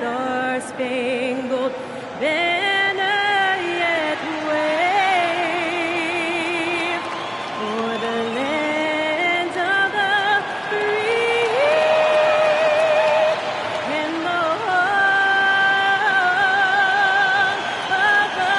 star-spangled banner yet wave for the land of the free and the home of the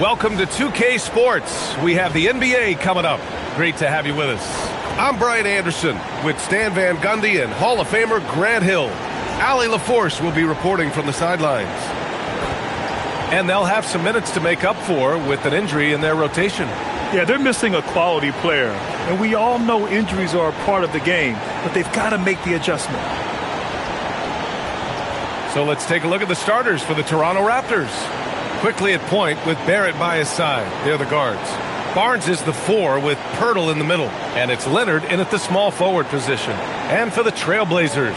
Welcome to 2K Sports. We have the NBA coming up. Great to have you with us. I'm Brian Anderson with Stan Van Gundy and Hall of Famer Grant Hill. Allie LaForce will be reporting from the sidelines. And they'll have some minutes to make up for with an injury in their rotation. Yeah, they're missing a quality player. And we all know injuries are a part of the game, but they've got to make the adjustment. So let's take a look at the starters for the Toronto Raptors. Quickly at point with Barrett by his side. They're the guards. Barnes is the 4 with Pirtle in the middle. And it's Leonard in at the small forward position. And for the Trailblazers,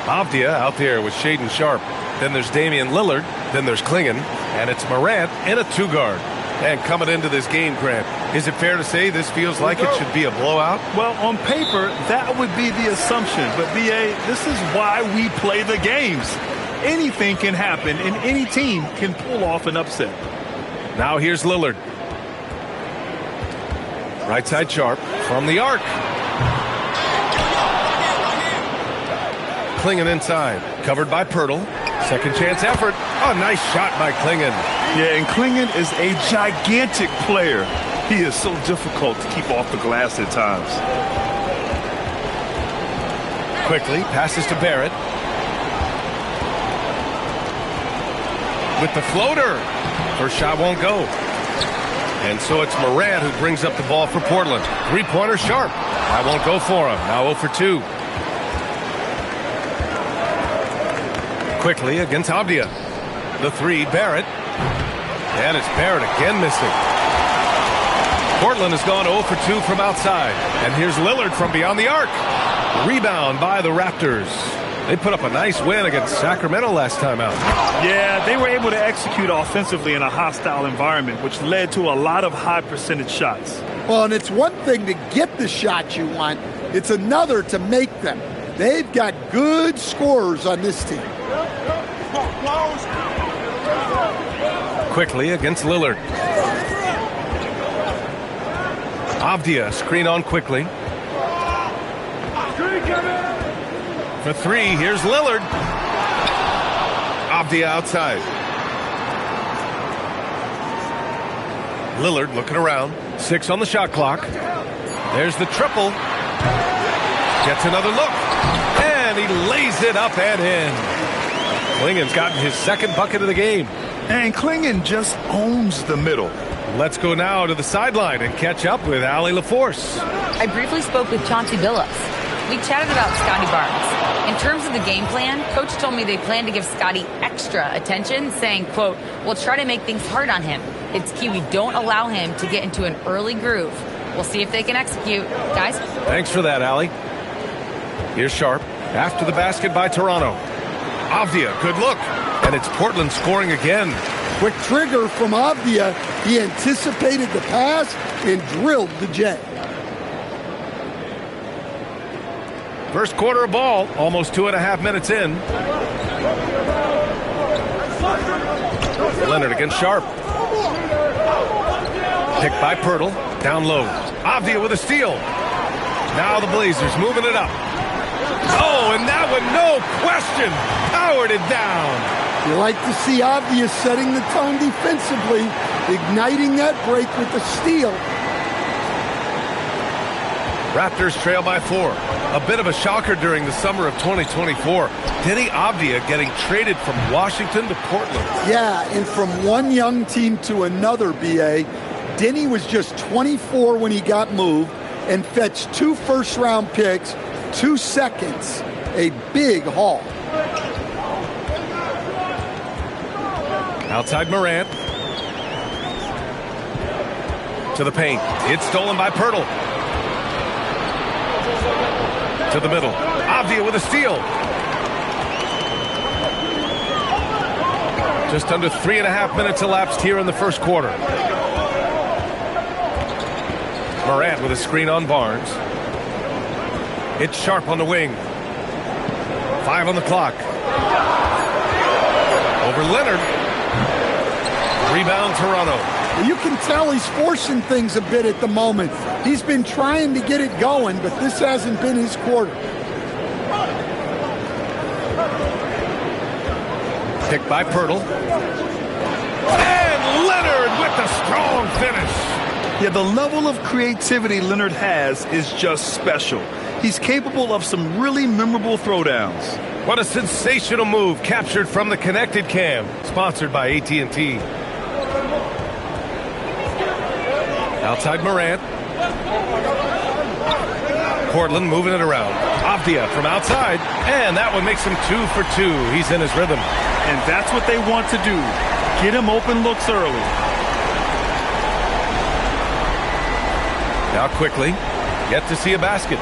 Avdia out there with Shaedon Sharpe. Then there's Damian Lillard. Then there's Klingon. And it's Morant in a 2-guard. And coming into this game, Grant, is it fair to say this feels like it should be a blowout? Well, on paper, that would be the assumption. But, B.A., this is why we play the games. Anything can happen, and any team can pull off an upset. Now here's Lillard. Right side Sharpe from the arc. Klingon inside. Covered by Pirtle. Second chance effort. Oh, nice shot by Klingon. Yeah, and Klingon is a gigantic player. He is so difficult to keep off the glass at times. Quickly passes to Barrett. With the floater. First shot won't go. And so it's Morant who brings up the ball for Portland. Three-pointer Sharpe. That won't go for him. Now 0 for 2. Quickly against Avdia. The 3, Barrett. And it's Barrett again missing. Portland has gone 0 for 2 from outside. And here's Lillard from beyond the arc. Rebound by the Raptors. They put up a nice win against Sacramento last time out. Yeah, they were able to execute offensively in a hostile environment, which led to a lot of high percentage shots. Well, and it's one thing to get the shots you want. It's another to make them. They've got good scorers on this team. Quickly against Lillard. Avdia screen on quickly. For 3, here's Lillard. Avdia outside. Lillard looking around. 6 on the shot clock. There's the triple. Gets another look. And he lays it up and in. Klingon's gotten his second bucket of the game. And Klingon just owns the middle. Let's go now to the sideline and catch up with Allie LaForce. I briefly spoke with Chauncey Billups. We chatted about Scotty Barnes. In terms of the game plan, Coach told me they plan to give Scotty extra attention, saying, quote, "We'll try to make things hard on him. It's key we don't allow him to get into an early groove. We'll see if they can execute." Guys? Thanks for that, Allie. Here's Sharpe after the basket by Toronto. Avdia, good look. And it's Portland scoring again. Quick trigger from Avdia. He anticipated the pass and drilled the J. First quarter of ball, almost 2.5 minutes in. Leonard against Sharpe. Picked by Pirtle, down low. Avdia with a steal. Now the Blazers moving it up. Oh, and that one, no question, powered it down. You like to see Avdia setting the tone defensively, igniting that break with the steal. Raptors trail by 4. A bit of a shocker during the summer of 2024. Denny Avdia getting traded from Washington to Portland. Yeah, and from one young team to another, B.A., Denny was just 24 when he got moved and fetched 2 first-round picks, 2 seconds, a big haul. Outside Morant. To the paint. It's stolen by Pirtle. To the middle. Avdia with a steal. Just under 3.5 minutes elapsed here in the first quarter. Morant with a screen on Barnes. It's Sharp on the wing. 5 on the clock. Over Leonard. Rebound Toronto. You can tell he's forcing things a bit at the moment. He's been trying to get it going, but this hasn't been his quarter. Picked by Pirtle. And Leonard with the strong finish. Yeah, the level of creativity Leonard has is just special. He's capable of some really memorable throwdowns. What a sensational move captured from the Connected Cam, sponsored by AT&T. Outside Morant. Portland moving it around. Avdia from outside, and that one makes him 2 for 2. He's in his rhythm. And that's what they want to do. Get him open looks early. Now quickly, yet to see a basket.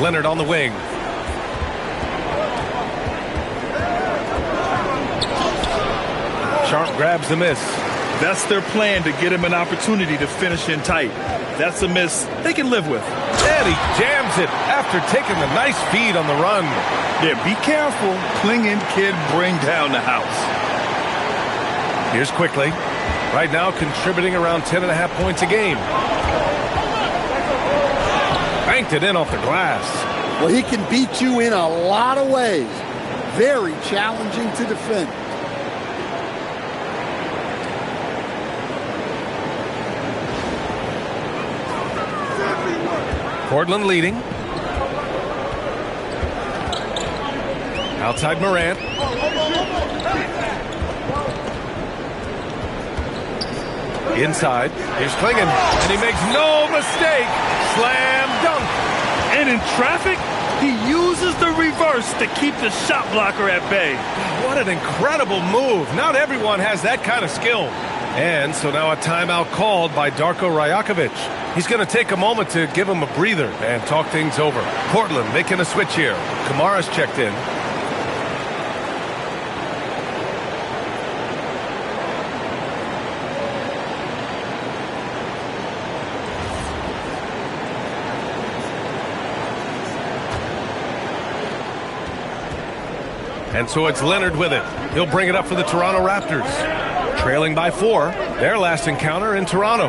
Leonard on the wing. Sharp grabs the miss. That's their plan, to get him an opportunity to finish in tight. That's a miss they can live with. And he jams it after taking the nice feed on the run. Yeah, be careful. Clinging kid bring down the house. Here's quickly. Right now contributing around 10.5 points a game. Banked it in off the glass. Well, he can beat you in a lot of ways. Very challenging to defend. Portland leading. Outside Morant. Inside. Here's Klingon, and he makes no mistake. Slam dunk. And in traffic, he uses the reverse to keep the shot blocker at bay. What an incredible move. Not everyone has that kind of skill. And so now a timeout called by Darko Rajakovic. He's going to take a moment to give him a breather and talk things over. Portland making a switch here. Kamara's checked in. And so it's Leonard with it. He'll bring it up for the Toronto Raptors. Trailing by 4, their last encounter in Toronto.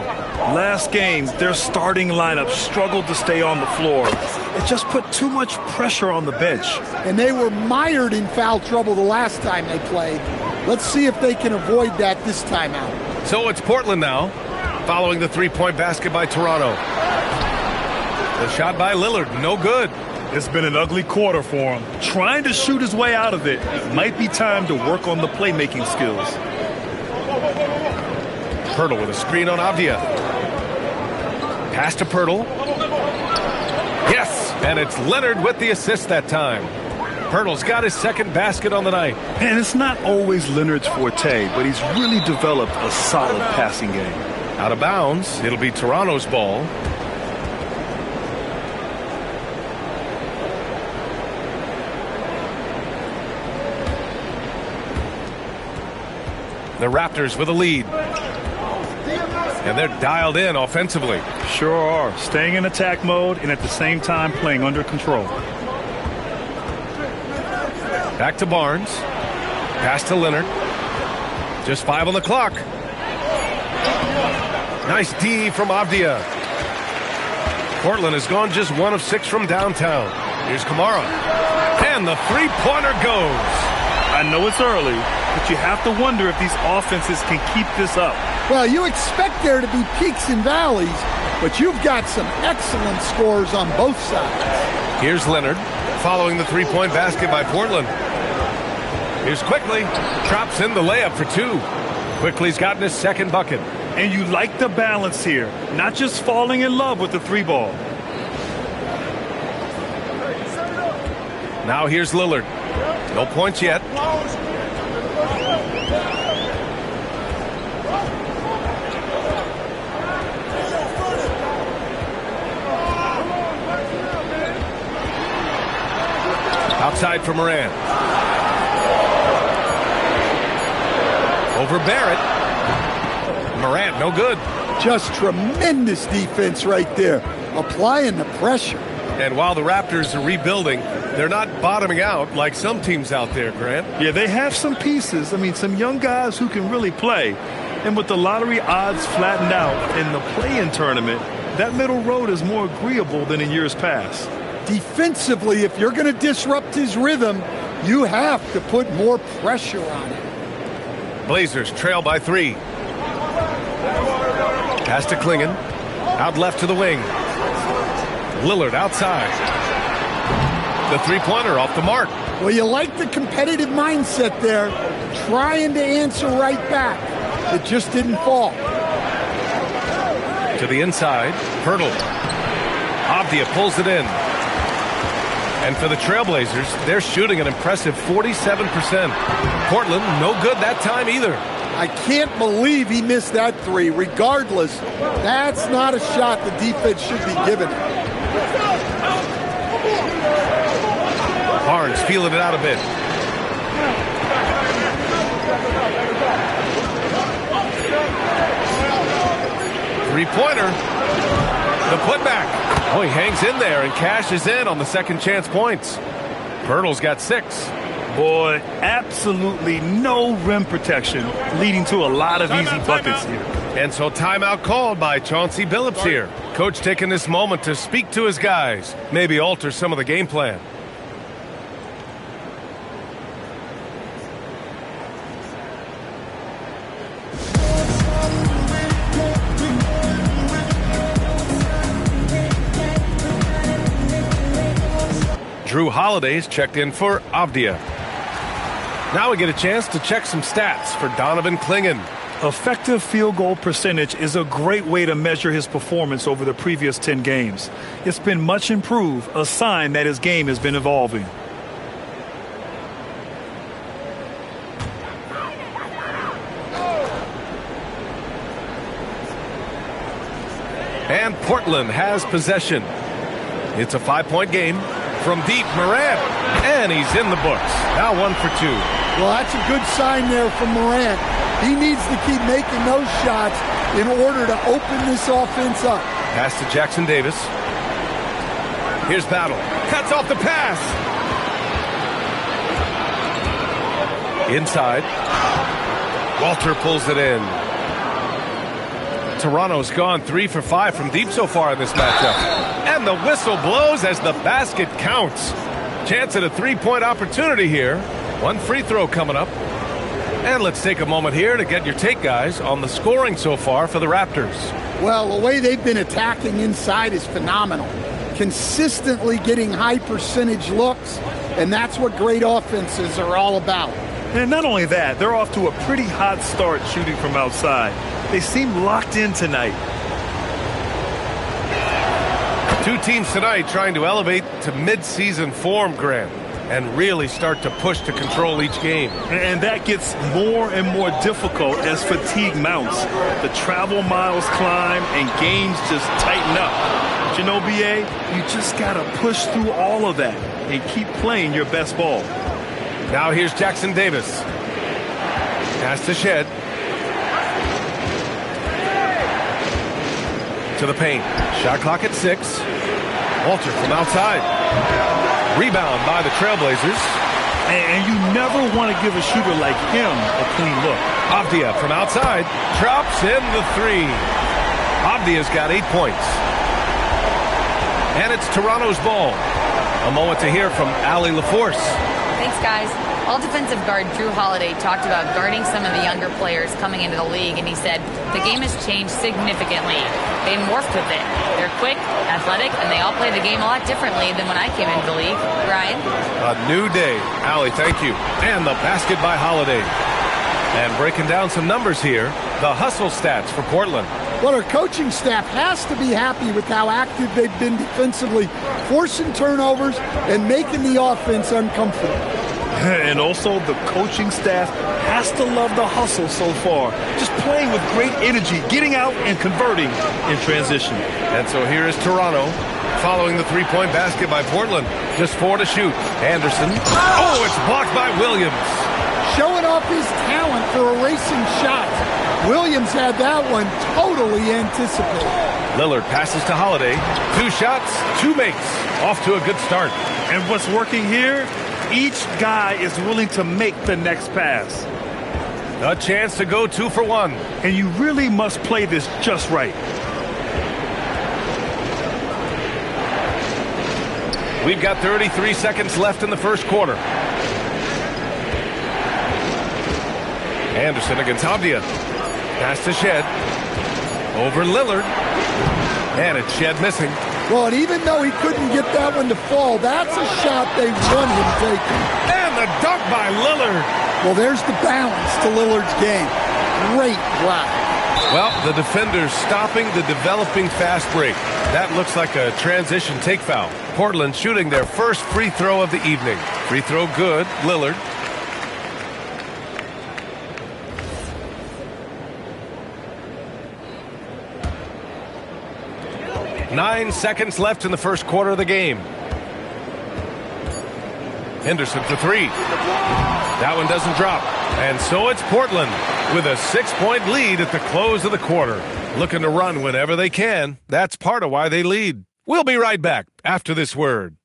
Last game, their starting lineup struggled to stay on the floor. It just put too much pressure on the bench. And they were mired in foul trouble the last time they played. Let's see if they can avoid that this time out. So it's Portland now, following the three-point basket by Toronto. The shot by Lillard, no good. It's been an ugly quarter for him. Trying to shoot his way out of it. Might be time to work on the playmaking skills. Pirtle with a screen on Avdia. Pass to Pirtle. Yes, and it's Leonard with the assist that time. Pirtle's got his second basket on the night. And it's not always Leonard's forte, but he's really developed a solid passing game. Out of bounds, it'll be Toronto's ball. The Raptors with a lead. And they're dialed in offensively. Sure are. Staying in attack mode and at the same time playing under control. Back to Barnes. Pass to Leonard. Just 5 on the clock. Nice D from Avdia. Portland has gone just 1 of 6 from downtown. Here's Kamara. And the three-pointer goes. I know it's early, but you have to wonder if these offenses can keep this up. Well, you expect there to be peaks and valleys, but you've got some excellent scores on both sides. Here's Leonard, following the three-point basket by Portland. Here's Quickly, drops in the layup for 2. Quickly's gotten his second bucket. And you like the balance here, not just falling in love with the 3-ball. Now here's Lillard. No points yet. Outside for Morant. Over Barrett. Morant, no good. Just tremendous defense right there, applying the pressure. And while the Raptors are rebuilding, they're not bottoming out like some teams out there, Grant. Yeah, they have some pieces. I mean, some young guys who can really play. And with the lottery odds flattened out in the play-in tournament, that middle road is more agreeable than in years past. Defensively, if you're going to disrupt his rhythm, you have to put more pressure on him. Blazers trail by 3. Pass to Klingon. Out left to the wing. Lillard outside. The three-pointer off the mark. Well, you like the competitive mindset there, trying to answer right back. It just didn't fall. To the inside, Pirtle. Avdia pulls it in. And for the Trailblazers, they're shooting an impressive 47%. Portland, no good that time either. I can't believe he missed that three. Regardless, that's not a shot the defense should be giving. Barnes feeling it out a bit. Three-pointer. The putback. Oh, he hangs in there and cashes in on the second chance points. Pirtle's got 6. Boy, absolutely no rim protection, leading to a lot of easy buckets here. And so timeout called by Chauncey Billups here. Coach taking this moment to speak to his guys, maybe alter some of the game plan. Drew Holiday's checked in for Avdia. Now we get a chance to check some stats for Donovan Klingon. Effective field goal percentage is a great way to measure his performance over the previous 10 games. It's been much improved, a sign that his game has been evolving. And Portland has possession. It's a 5-point game. From deep, Morant, and he's in the books. Now 1 for 2. Well, that's a good sign there from Morant. He needs to keep making those shots in order to open this offense up. Pass to Jackson Davis. Here's Battle. Cuts off the pass. Inside. Walter pulls it in. Toronto's gone 3 for 5 from deep so far in this matchup. And the whistle blows as the basket counts. Chance at a 3-point opportunity here. 1 free throw coming up. And let's take a moment here to get your take, guys, on the scoring so far for the Raptors. Well, the way they've been attacking inside is phenomenal. Consistently getting high percentage looks, and that's what great offenses are all about. And not only that, they're off to a pretty hot start shooting from outside. They seem locked in tonight. Two teams tonight trying to elevate to mid-season form, Grant, and really start to push to control each game. And that gets more and more difficult as fatigue mounts. The travel miles climb and games just tighten up. But you know, BA, you just got to push through all of that and keep playing your best ball. Now here's Jackson Davis. Pass to Shed. To the paint. Shot clock at 6. Walter from outside. Rebound by the Trailblazers. And you never want to give a shooter like him a clean look. Avdia from outside. Drops in the 3. Avdia's got 8 points. And it's Toronto's ball. A moment to hear from Allie LaForce. Thanks, guys. All defensive guard Drew Holiday talked about guarding some of the younger players coming into the league, and he said the game has changed significantly. They morphed with it. They're quick, athletic, and they all play the game a lot differently than when I came into the league. Ryan? A new day. Allie, thank you. And the basket by Holiday. And breaking down some numbers here, the hustle stats for Portland. Well, our coaching staff has to be happy with how active they've been defensively, forcing turnovers and making the offense uncomfortable. And also the coaching staff has to love the hustle so far. Just playing with great energy, getting out and converting in transition. And so here is Toronto. following the three-point basket by Portland. Just 4 to shoot. Anderson. Oh, it's blocked by Williams. Showing off his talent for erasing shots. Williams had that one totally anticipated. Lillard passes to Holiday. 2 shots, 2 makes. Off to a good start. And what's working here? Each guy is willing to make the next pass. A chance to go 2 for 1. And you really must play this just right. We've got 33 seconds left in the first quarter. Anderson against Avdia. Pass to Shed. Over Lillard. And it's Shed missing. Well, and even though he couldn't get that one to fall, that's a shot they want him taking. And the dunk by Lillard. Well, there's the balance to Lillard's game. Great block. Well, the defender's stopping the developing fast break. That looks like a transition take foul. Portland shooting their first free throw of the evening. Free throw good. Lillard. Nine seconds left in the first quarter of the game. Henderson for 3. That one doesn't drop. And so it's Portland with a 6-point lead at the close of the quarter. Looking to run whenever they can. That's part of why they lead. We'll be right back after this word.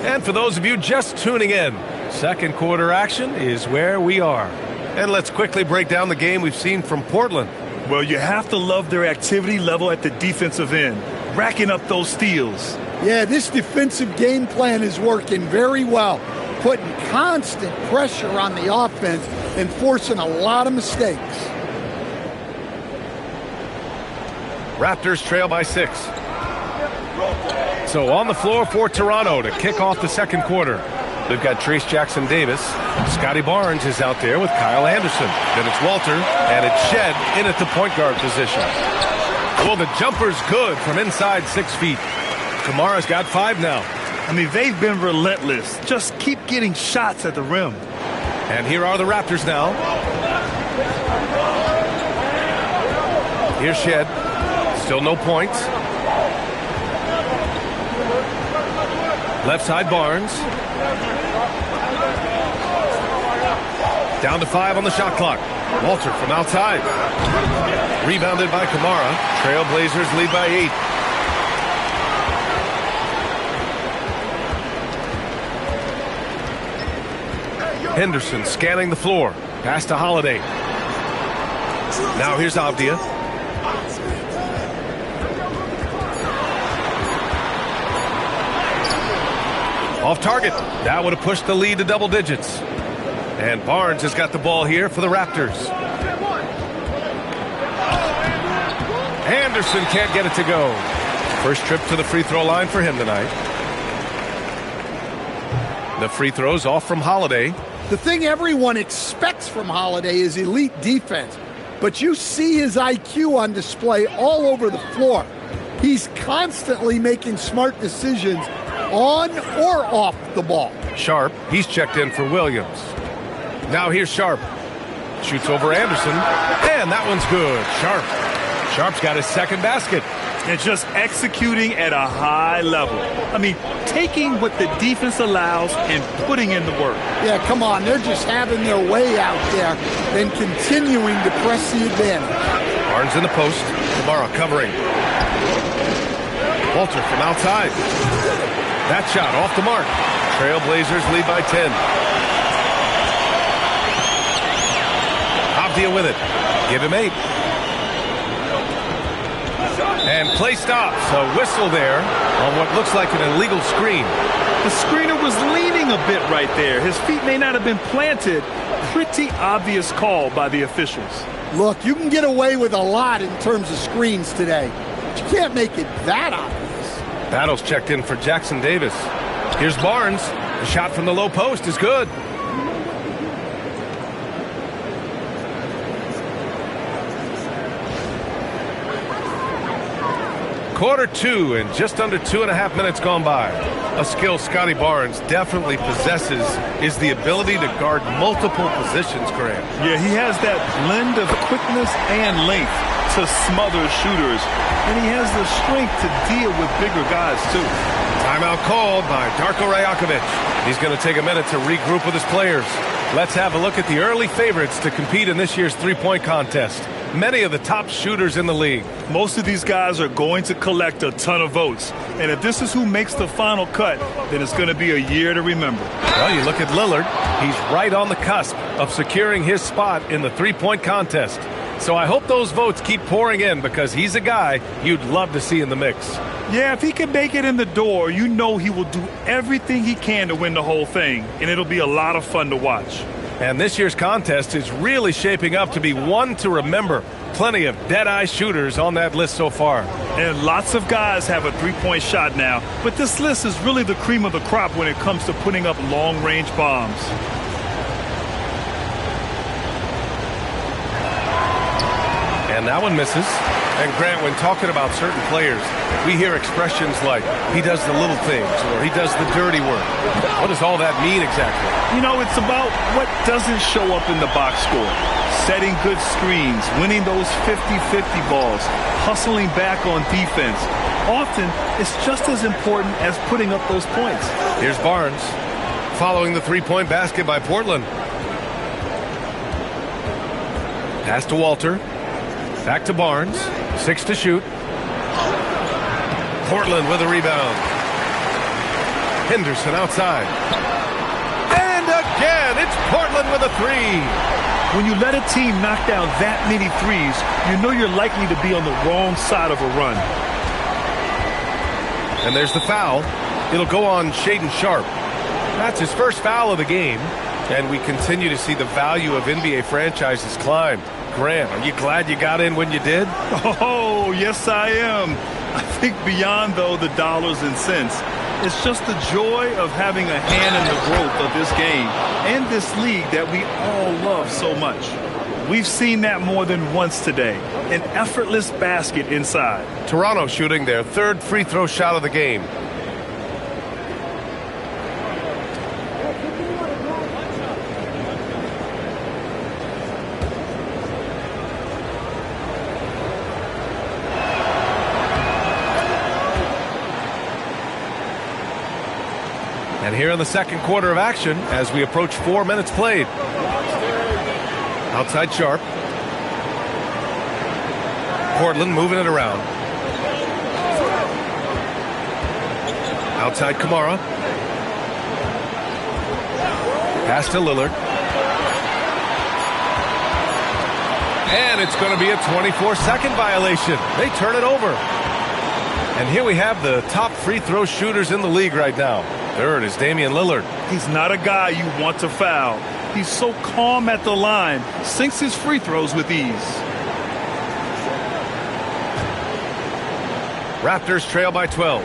And for those of you just tuning in, second quarter action is where we are. And let's quickly break down the game we've seen from Portland. Well, you have to love their activity level at the defensive end, racking up those steals. Yeah, this defensive game plan is working very well, putting constant pressure on the offense and forcing a lot of mistakes. Raptors trail by 6. So on the floor for Toronto to kick off the second quarter. They've got Trace Jackson-Davis. Scotty Barnes is out there with Kyle Anderson. Then it's Walter, and it's Shed in at the point guard position. Well, the jumper's good from inside 6 feet. Kamara's got 5 now. I mean, they've been relentless. Just keep getting shots at the rim. And here are the Raptors now. Here's Shed. Still no points. Left side Barnes. Down to 5 on the shot clock. Walter from outside. Rebounded by Kamara. Trailblazers lead by 8. Henderson scanning the floor. Pass to Holiday. Now here's Avdia. Off target. That would have pushed the lead to double digits. And Barnes has got the ball here for the Raptors. Anderson can't get it to go. First trip to the free throw line for him tonight. The free throws off from Holiday. The thing everyone expects from Holiday is elite defense, but you see his IQ on display all over the floor. He's constantly making smart decisions on or off the ball. Sharp, he's checked in for Williams. Now here's Sharp. Shoots over Anderson, and that one's good. Sharp's got his second basket. And just executing at a high level. I mean, taking what the defense allows and putting in the work. Yeah, come on. They're just having their way out there and continuing to press the advantage. Barnes in the post. Kamara covering. Walter from outside. That shot off the mark. Trailblazers lead by 10. Avdia with it. Give him 8. And play stops. A whistle there on what looks like an illegal screen. The screener was leaning a bit right there. His feet may not have been planted. Pretty obvious call by the officials. Look, you can get away with a lot in terms of screens today, but you can't make it that obvious. Battles checked in for Jackson-Davis. Here's Barnes. The shot from the low post is good. Quarter two and just under 2.5 minutes gone by. A skill Scotty Barnes definitely possesses is the ability to guard multiple positions, Graham. Yeah, he has that blend of quickness and length to smother shooters, and he has the strength to deal with bigger guys, too. Timeout called by Darko Rajakovic. He's going to take a minute to regroup with his players. Let's have a look at the early favorites to compete in this year's three-point contest. Many of the top shooters in the league. Most of these guys are going to collect a ton of votes. And if this is who makes the final cut, then it's going to be a year to remember. Well, you look at Lillard. He's right on the cusp of securing his spot in the three-point contest. So I hope those votes keep pouring in because he's a guy you'd love to see in the mix. Yeah, if he can make it in the door, you know he will do everything he can to win the whole thing. And it'll be a lot of fun to watch. And this year's contest is really shaping up to be one to remember. Plenty of dead-eye shooters on that list so far. And lots of guys have a three-point shot now. But this list is really the cream of the crop when it comes to putting up long-range bombs. And that one misses. And Grant, when talking about certain players, we hear expressions like, he does the little things, or he does the dirty work. What does all that mean exactly? You know, it's about what doesn't show up in the box score. Setting good screens, winning those 50-50 balls, hustling back on defense. Often, it's just as important as putting up those points. Here's Barnes, following the three-point basket by Portland. Pass to Walter. Back to Barnes. 6 to shoot. Portland with a rebound. Henderson outside. And again, it's Portland with a three. When you let a team knock down that many threes, you know you're likely to be on the wrong side of a run. And there's the foul. It'll go on Shaedon Sharpe. That's his first foul of the game. And we continue to see the value of NBA franchises climb. Grant, are you glad you got in when you did? Oh, yes, I am. I think beyond, though, the dollars and cents, it's just the joy of having a hand in the growth of this game and this league that we all love so much. We've seen that more than once today. An effortless basket inside. Toronto shooting their third free throw shot of the game. And here in the second quarter of action, as we approach 4 minutes played. Outside Sharpe. Portland moving it around. Outside Kamara. Pass to Lillard. And it's going to be a 24-second violation. They turn it over. And here we have the top free throw shooters in the league right now. Third is Damian Lillard. He's not a guy you want to foul. He's so calm at the line, sinks his free throws with ease. Raptors trail by 12.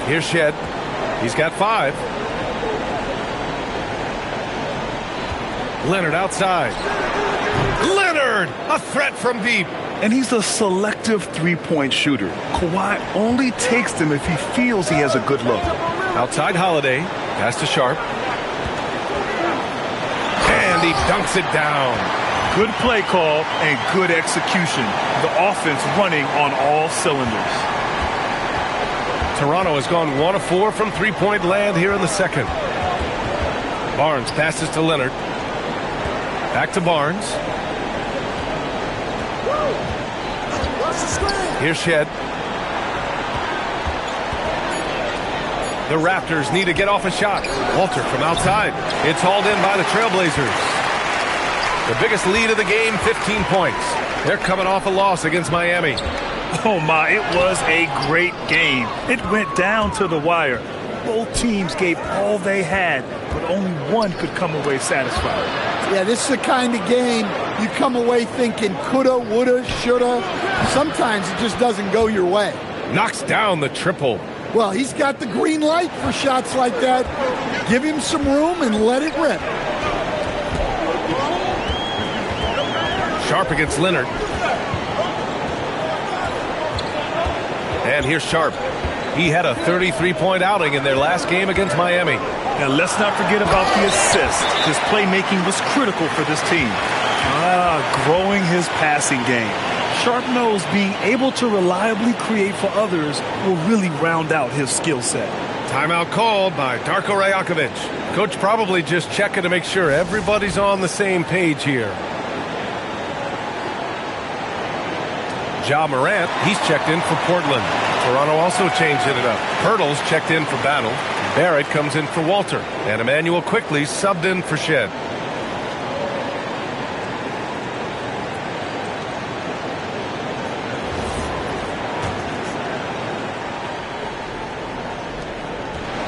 Here's Shed. He's got 5. Leonard outside. Leonard! A threat from deep. And he's a selective three-point shooter. Kawhi only takes them if he feels he has a good look. Outside Holiday. Pass to Sharpe. And he dunks it down. Good play call and good execution. The offense running on all cylinders. Toronto has gone 1 of 4 from three-point land here in the second. Barnes passes to Leonard. Back to Barnes. Here's Shed. The Raptors need to get off a shot. Walter from outside. It's hauled in by the Trailblazers. The biggest lead of the game, 15 points. They're coming off a loss against Miami. Oh my, it was a great game. It went down to the wire. Both teams gave all they had, but only one could come away satisfied. Yeah, this is the kind of game you come away thinking coulda, woulda, shoulda. Sometimes it just doesn't go your way. Knocks down the triple. Well, he's got the green light for shots like that. Give him some room and let it rip. Sharpe against Leonard. And here's Sharp. He had a 33-point outing in their last game against Miami. And let's not forget about the assist. His playmaking was critical for this team. Growing his passing game. Sharp knows being able to reliably create for others will really round out his skill set. Timeout called by Darko Rajakovic. Coach probably just checking to make sure everybody's on the same page here. Ja Morant, he's checked in for Portland. Toronto also changing it up. Pirtle's checked in for Battle. Barrett comes in for Walter. And Emmanuel quickly subbed in for Shed.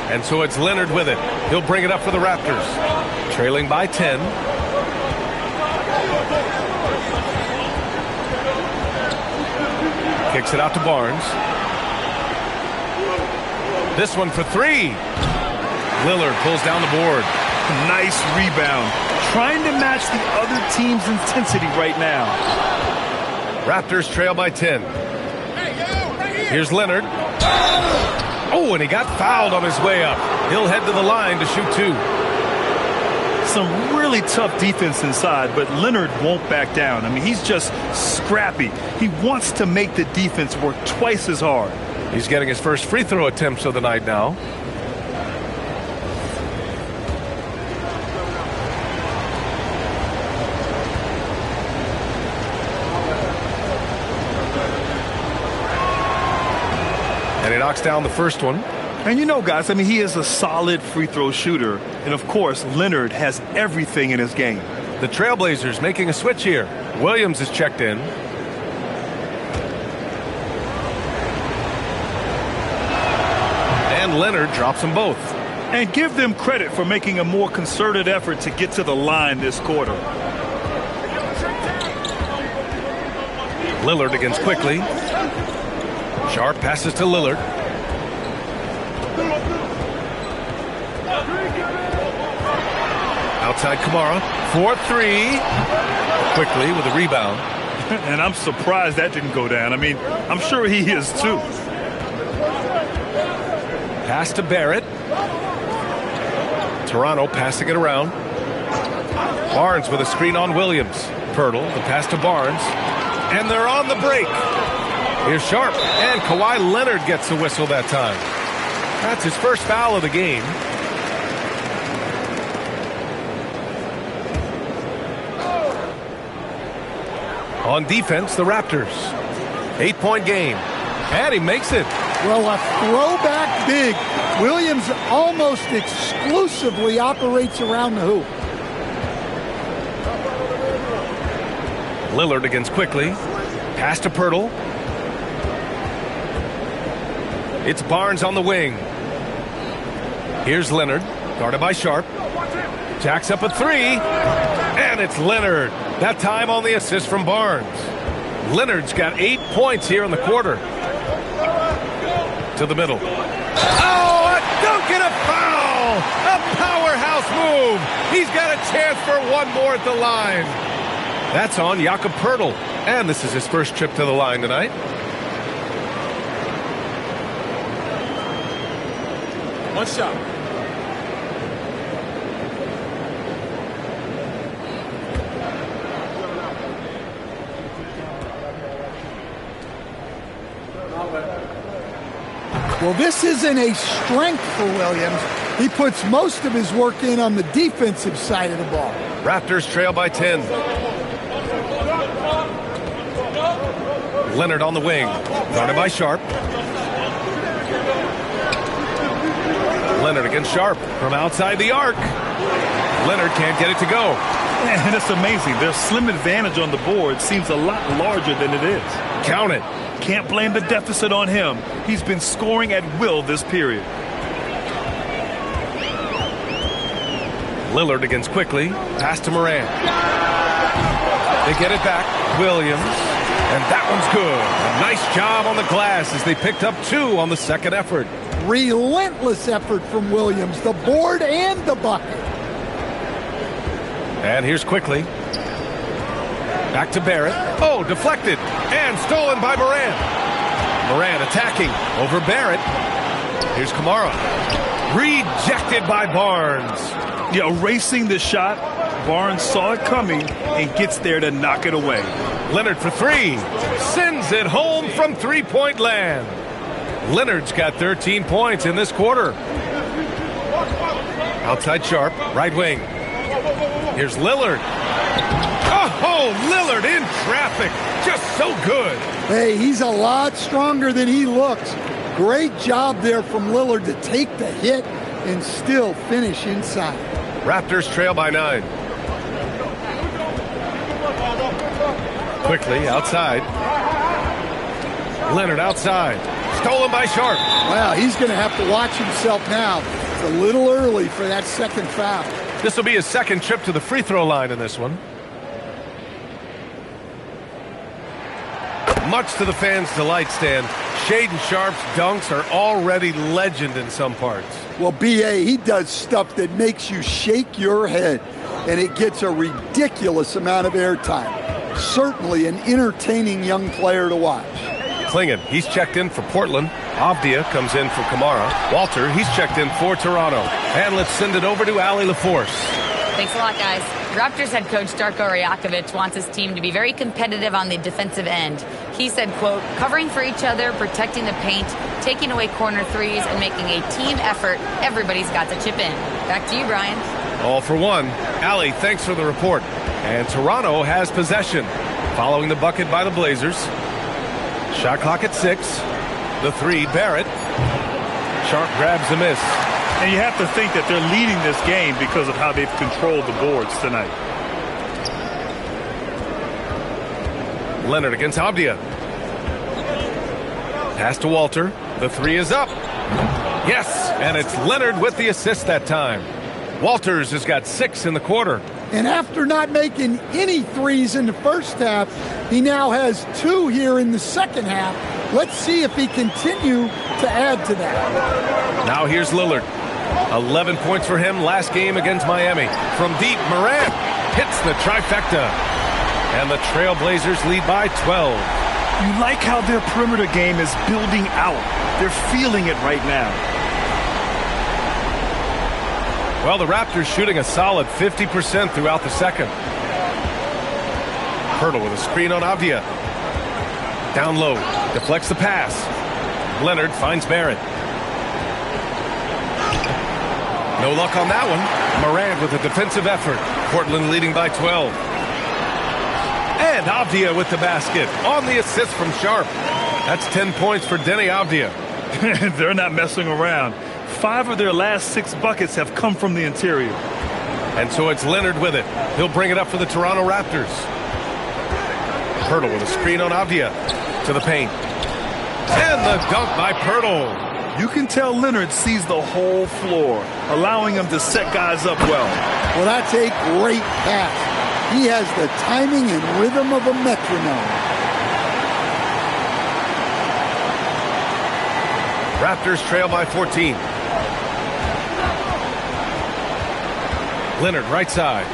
And so it's Leonard with it. He'll bring it up for the Raptors. Trailing by 10. Kicks it out to Barnes. This one for three. Lillard pulls down the board. Nice rebound. Trying to match the other team's intensity right now. Raptors trail by 10. Here's Leonard. Oh, and he got fouled on his way up. He'll head to the line to shoot two. Some really tough defense inside, but Leonard won't back down. I mean, he's just scrappy. He wants to make the defense work twice as hard. He's getting his first free throw attempts of the night now. And he knocks down the first one. And you know, guys, I mean, he is a solid free throw shooter. And, of course, Leonard has everything in his game. The Trailblazers making a switch here. Williams is checked in. And Leonard drops them both. And give them credit for making a more concerted effort to get to the line this quarter. Lillard against Quickly. Sharp passes to Lillard. Outside Kamara. 4-3. Quickly with a rebound. And I'm surprised that didn't go down. I mean, I'm sure he is too. Pass to Barrett. Toronto passing it around. Barnes with a screen on Williams. Pirtle, the pass to Barnes. And they're on the break. Here's Sharp. And Kawhi Leonard gets the whistle that time. That's his first foul of the game. On defense, the Raptors. 8-point game. And he makes it. Well, a throwback big. Williams almost exclusively operates around the hoop. Lillard against Quickly. Pass to Pirtle. It's Barnes on the wing. Here's Leonard, guarded by Sharp. Jacks up a three. And it's Leonard. That time on the assist from Barnes. Leonard's got 8 points here in the quarter. To the middle. Oh, a dunk and a foul! A powerhouse move! He's got a chance for one more at the line. That's on Jakob Pirtle. And this is his first trip to the line tonight. One shot. Well, this isn't a strength for Williams. He puts most of his work in on the defensive side of the ball. Raptors trail by 10. Leonard on the wing. Guarded by Sharp. Leonard against Sharp from outside the arc. Leonard can't get it to go. And it's amazing. Their slim advantage on the board seems a lot larger than it is. Count it. Can't blame the deficit on him. He's been scoring at will this period. Lillard against Quickly. Pass to Morant. They get it back. Williams. And that one's good. A nice job on the glass as they picked up 2 on the second effort. Relentless effort from Williams, the board and the bucket. And here's Quickly. Back to Barrett. Oh, deflected. And stolen by Morant. Morant attacking over Barrett. Here's Kamara. Rejected by Barnes. Yeah, erasing the shot. Barnes saw it coming and gets there to knock it away. Leonard for three. Sends it home from three-point land. Leonard's got 13 points in this quarter. Outside Sharp, right wing. Here's Lillard. Oh, Lillard in traffic. Just so good. Hey, he's a lot stronger than he looks. Great job there from Lillard to take the hit and still finish inside. Raptors trail by 9. Quickly outside. Leonard outside. Stolen by Sharp. Wow, he's going to have to watch himself now. It's a little early for that second foul. This will be his second trip to the free throw line in this one. Much to the fans' delight, Stan, Shaedon Sharp's dunks are already legend in some parts. Well, B.A., he does stuff that makes you shake your head, and it gets a ridiculous amount of airtime. Certainly an entertaining young player to watch. Klingon, he's checked in for Portland. Avdia comes in for Kamara. Walter, he's checked in for Toronto. And let's send it over to Allie LaForce. Thanks a lot, guys. Raptors head coach Darko Rajakovic wants his team to be very competitive on the defensive end. He said, quote, covering for each other, protecting the paint, taking away corner threes, and making a team effort. Everybody's got to chip in. Back to you, Brian. All for one. Allie, thanks for the report. And Toronto has possession. Following the bucket by the Blazers. Shot clock at 6. The three, Barrett. Sharp grabs the miss. And you have to think that they're leading this game because of how they've controlled the boards tonight. Leonard against Avdia. Pass to Walter. The three is up. Yes, and it's Leonard with the assist that time. Walters has got 6 in the quarter. And after not making any threes in the first half, he now has 2 here in the second half. Let's see if he continue to add to that. Now here's Lillard. 11 points for him last game against Miami. From deep, Morant hits the trifecta. And the Trailblazers lead by 12. You like how their perimeter game is building out. They're feeling it right now. Well, the Raptors shooting a solid 50% throughout the second. Hurdle with a screen on Avdia. Down low, deflects the pass. Leonard finds Barrett. No luck on that one. Morant with a defensive effort. Portland leading by 12. And Avdia with the basket on the assist from Sharp. That's 10 points for Denny Avdia. They're not messing around. 5 of their last 6 buckets have come from the interior. And so it's Leonard with it. He'll bring it up for the Toronto Raptors. Pirtle with a screen on Avdia. To the paint. And the dunk by Pirtle. You can tell Leonard sees the whole floor, allowing him to set guys up well. Well, that's a great pass. He has the timing and rhythm of a metronome. Raptors trail by 14. Leonard, right side.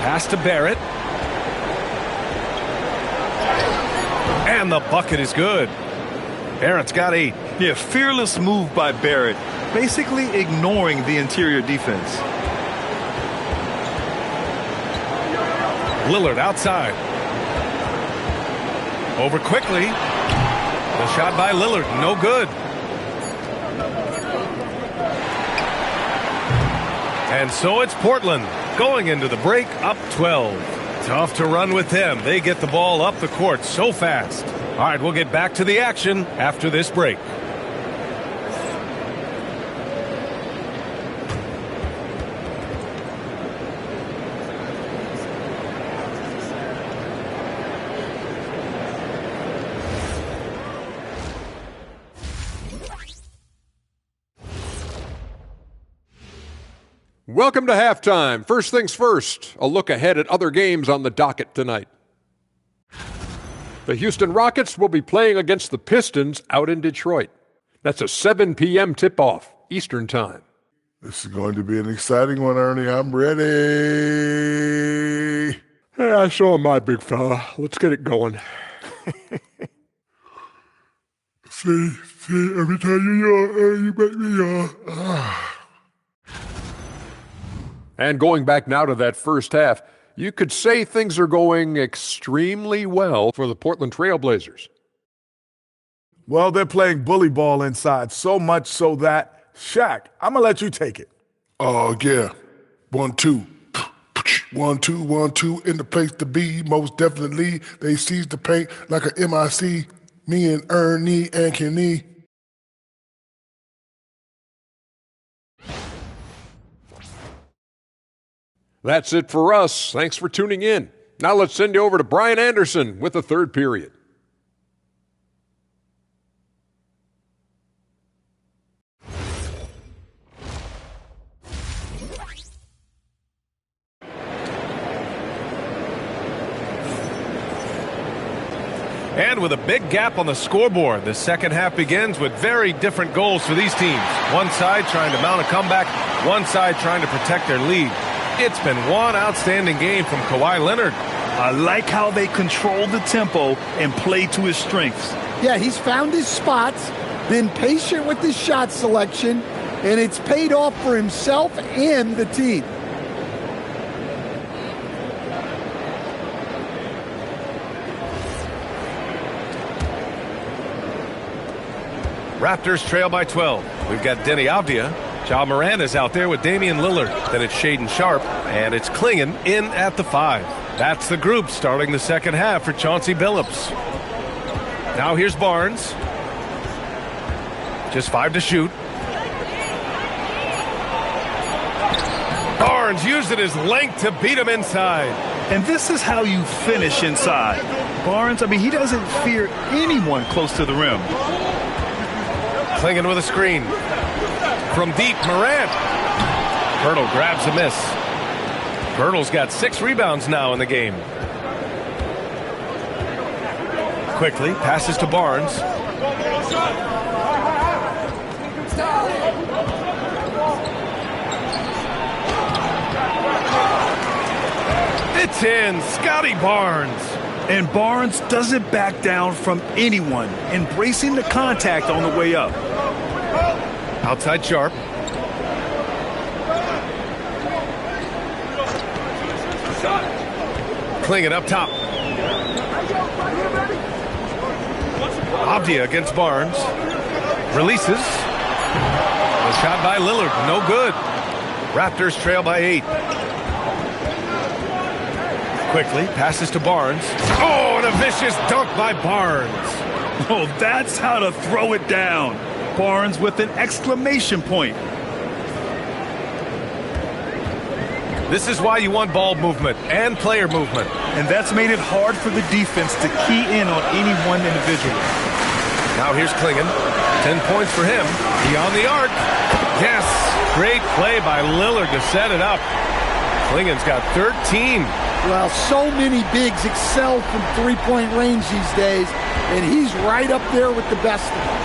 Pass to Barrett. And the bucket is good. Barrett's got 8. Yeah, fearless move by Barrett, basically ignoring the interior defense. Lillard outside. Over quickly. The shot by Lillard, no good. And so it's Portland going into the break up 12. Tough to run with them. They get the ball up the court so fast. All right, we'll get back to the action after this break. Welcome to halftime. First things first, a look ahead at other games on the docket tonight. The Houston Rockets will be playing against the Pistons out in Detroit. That's a 7 p.m. tip-off, Eastern Time. This is going to be an exciting one, Ernie. I'm ready. Yeah, so am I, big fella. Let's get it going. See, every time you yawn, you make me yawn. And going back now to that first half, you could say things are going extremely well for the Portland Trailblazers. Well, they're playing bully ball inside, so much so that, Shaq, I'm going to let you take it. Oh, yeah. 1, 2. 1, 2, 1, 2, in the place to be. Most definitely, they seize the paint like a MIC. Me and Ernie and Kenny. That's it for us. Thanks for tuning in. Now let's send you over to Brian Anderson with the third period. And with a big gap on the scoreboard, the second half begins with very different goals for these teams. One side trying to mount a comeback, one side trying to protect their lead. It's been one outstanding game from Kawhi Leonard. I like how they control the tempo and play to his strengths. Yeah, he's found his spots, been patient with his shot selection, and it's paid off for himself and the team. Raptors trail by 12. We've got Denny Avdia. Ja Morant is out there with Damian Lillard. Then it's Shaedon Sharpe, and it's Klingon in at the 5. That's the group starting the second half for Chauncey Billups. Now here's Barnes. Just 5 to shoot. Barnes using his length to beat him inside. And this is how you finish inside. Barnes, he doesn't fear anyone close to the rim. Klingon with a screen. From deep, Morant. Pirtle grabs a miss. Pirtle's got 6 rebounds now in the game. Quickly, passes to Barnes. It's in, Scotty Barnes. And Barnes doesn't back down from anyone, embracing the contact on the way up. Outside Sharpe. Klingon up top. Avdia against Barnes. Releases. The shot by Lillard, no good. Raptors trail by 8. Quickly, passes to Barnes. Oh, and a vicious dunk by Barnes. Oh, that's how to throw it down. Barnes with an exclamation point. This is why you want ball movement and player movement. And that's made it hard for the defense to key in on any one individual. Now here's Klingon. 10 points for him. Beyond the arc. Yes. Great play by Lillard to set it up. Klingon's got 13. Well, so many bigs excel from three-point range these days, and he's right up there with the best of them.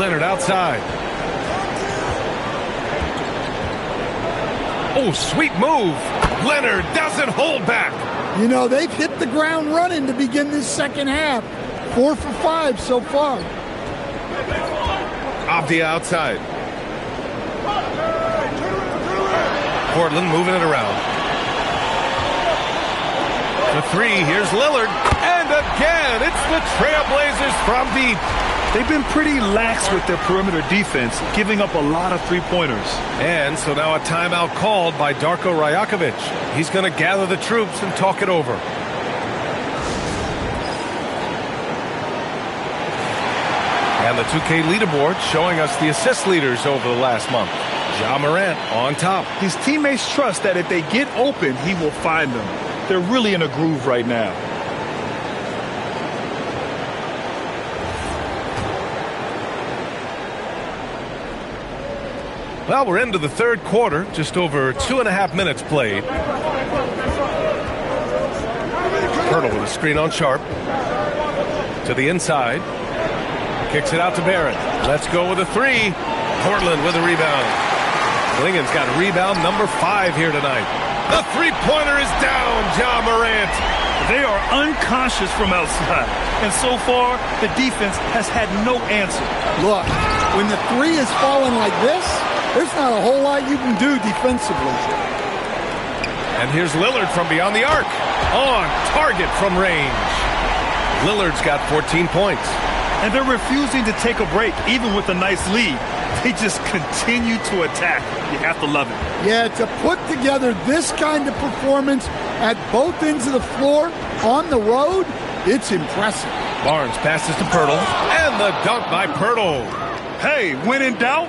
Leonard outside. Oh, sweet move. Leonard doesn't hold back. You know, they've hit the ground running to begin this second half. 4 for 5 so far. Avdia outside. Portland moving it around. The 3, here's Lillard. And again, it's the Trailblazers from deep. They've been pretty lax with their perimeter defense, giving up a lot of three-pointers. And so now a timeout called by Darko Rajakovic. He's going to gather the troops and talk it over. And the 2K leaderboard showing us the assist leaders over the last month. Ja Morant on top. His teammates trust that if they get open, he will find them. They're really in a groove right now. Well, we're into the third quarter, just over 2.5 minutes played. Pirtle with a screen on Sharpe. To the inside. Kicks it out to Barrett. Let's go with a 3. Portland with a rebound. Klingen's got rebound number 5 here tonight. The three-pointer is down, Ja Morant. They are unconscious from outside, and so far, the defense has had no answer. Look, when the three is falling like this, there's not a whole lot you can do defensively. And here's Lillard from beyond the arc. On target from range. Lillard's got 14 points. And they're refusing to take a break, even with a nice lead. They just continue to attack. You have to love it. Yeah, to put together this kind of performance at both ends of the floor on the road, it's impressive. Barnes passes to Pirtle, and the dunk by Pirtle. Hey, when in doubt,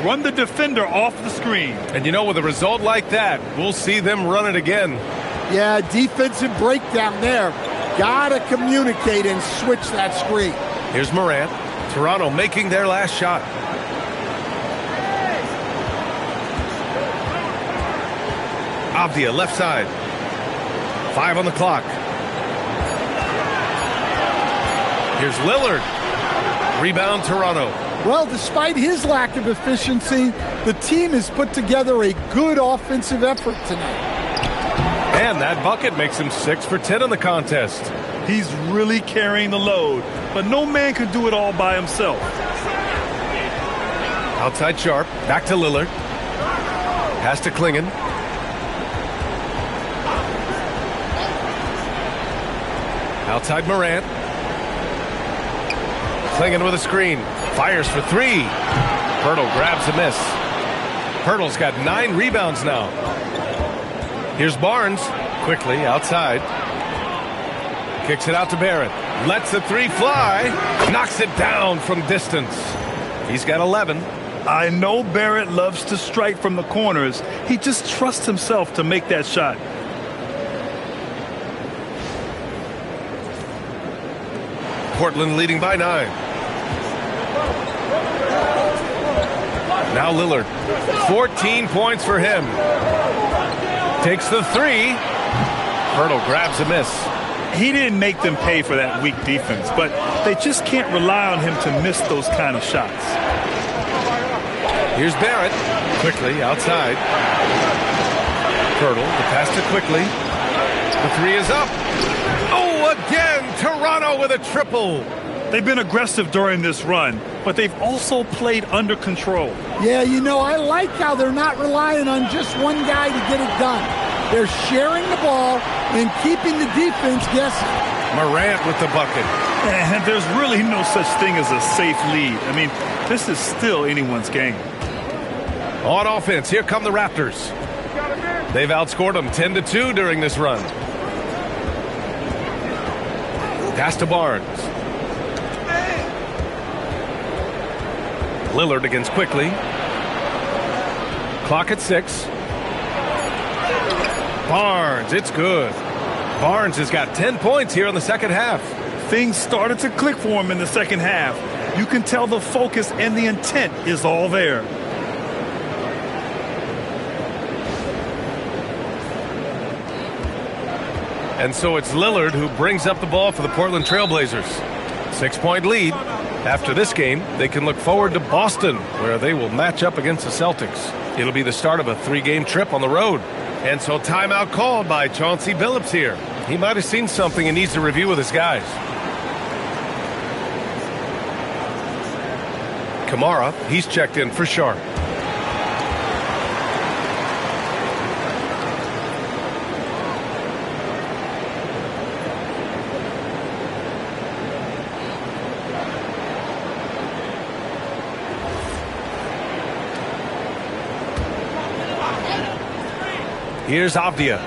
run the defender off the screen. And you know, with a result like that, we'll see them run it again. Yeah, defensive breakdown there. Gotta communicate and switch that screen. Here's Morant. Toronto making their last shot. Avdia, left side. 5 on the clock. Here's Lillard. Rebound, Toronto. Well, despite his lack of efficiency, the team has put together a good offensive effort tonight. And that bucket makes him 6 for 10 in the contest. He's really carrying the load, but no man can do it all by himself. Outside Sharp, back to Lillard. Pass to Klingen. Outside Morant. Klingen with a screen. Fires for 3. Pirtle grabs a miss. Pirtle's got 9 rebounds now. Here's Barnes. Quickly outside. Kicks it out to Barrett. Lets the 3 fly. Knocks it down from distance. He's got 11. I know Barrett loves to strike from the corners. He just trusts himself to make that shot. Portland leading by 9. Now Lillard. 14 points for him. Takes the 3. Pirtle grabs a miss. He didn't make them pay for that weak defense, but they just can't rely on him to miss those kind of shots. Here's Barrett. Quickly outside. Pirtle, the pass to Quickly. The 3 is up. Oh, again, Toronto with a triple. They've been aggressive during this run, but they've also played under control. Yeah, you know, I like how they're not relying on just one guy to get it done. They're sharing the ball and keeping the defense guessing. Morant with the bucket. And there's really no such thing as a safe lead. I mean, this is still anyone's game. On offense, here come the Raptors. They've outscored them 10-2 during this run. Pass to Barnes. Lillard against Quickly. Clock at 6. Barnes, it's good. Barnes has got 10 points here in the second half. Things started to click for him in the second half. You can tell the focus and the intent is all there. And so it's Lillard who brings up the ball for the Portland Trailblazers. 6-point lead. After this game, they can look forward to Boston, where they will match up against the Celtics. It'll be the start of a 3-game trip on the road. And so timeout called by Chauncey Billups here. He might have seen something and needs to review with his guys. Kamara, he's checked in for Sharp. Here's Avdia.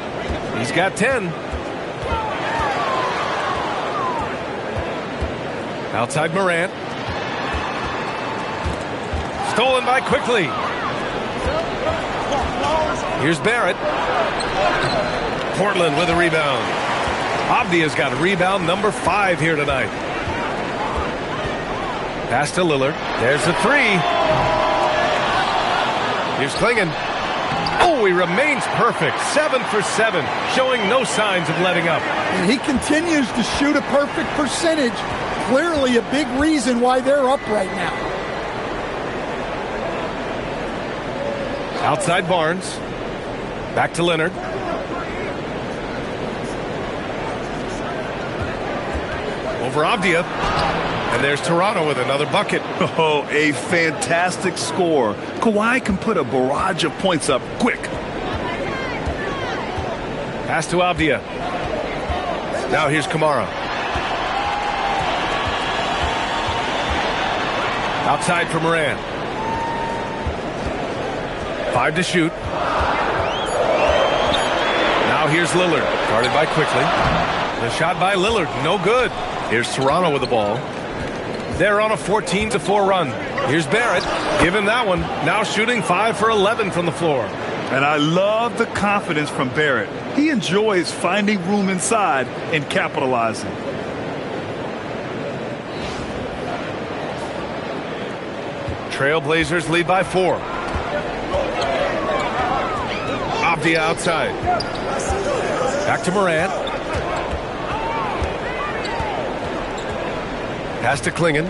He's got 10. Outside Morant. Stolen by Quickly. Here's Barrett. Portland with a rebound. Avdia's got rebound number 5 here tonight. Pass to Lillard. There's the 3. Here's Klingen. Oh, he remains perfect. 7 for 7, showing no signs of letting up. And he continues to shoot a perfect percentage. Clearly a big reason why they're up right now. Outside Barnes. Back to Leonard. Over Avdia. And there's Toronto with another bucket. Oh, a fantastic score. Kawhi can put a barrage of points up quick. Pass to Avdia. Now here's Kamara. Outside for Moran. 5 to shoot. Now here's Lillard. Guarded by Quickly. The shot by Lillard, no good. Here's Toronto with the ball. They're on a 14-4 run. Here's Barrett. Give him that one. Now shooting 5 for 11 from the floor. And I love the confidence from Barrett. He enjoys finding room inside and capitalizing. Trailblazers lead by 4. Avdia outside. Back to Morant. Pass to Klingon.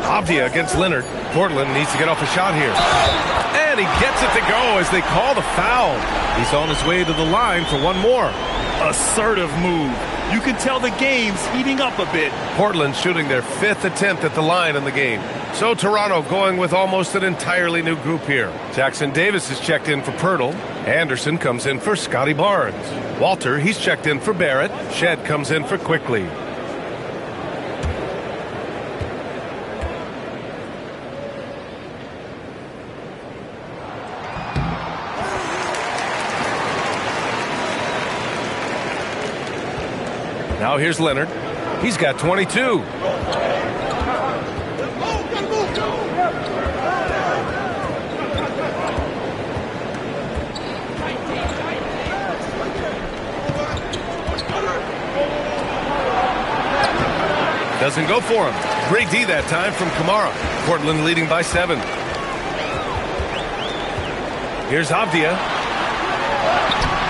Avdia against Leonard. Portland needs to get off a shot here. And he gets it to go as they call the foul. He's on his way to the line for one more. Assertive move. You can tell the game's heating up a bit. Portland shooting their 5th attempt at the line in the game. So Toronto going with almost an entirely new group here. Jackson Davis is checked in for Pirtle. Anderson comes in for Scotty Barnes. Walter, he's checked in for Barrett. Shed comes in for Quickly. Now here's Leonard. He's got 22. Doesn't go for him. Great D that time from Kamara. Portland leading by 7. Here's Avdia.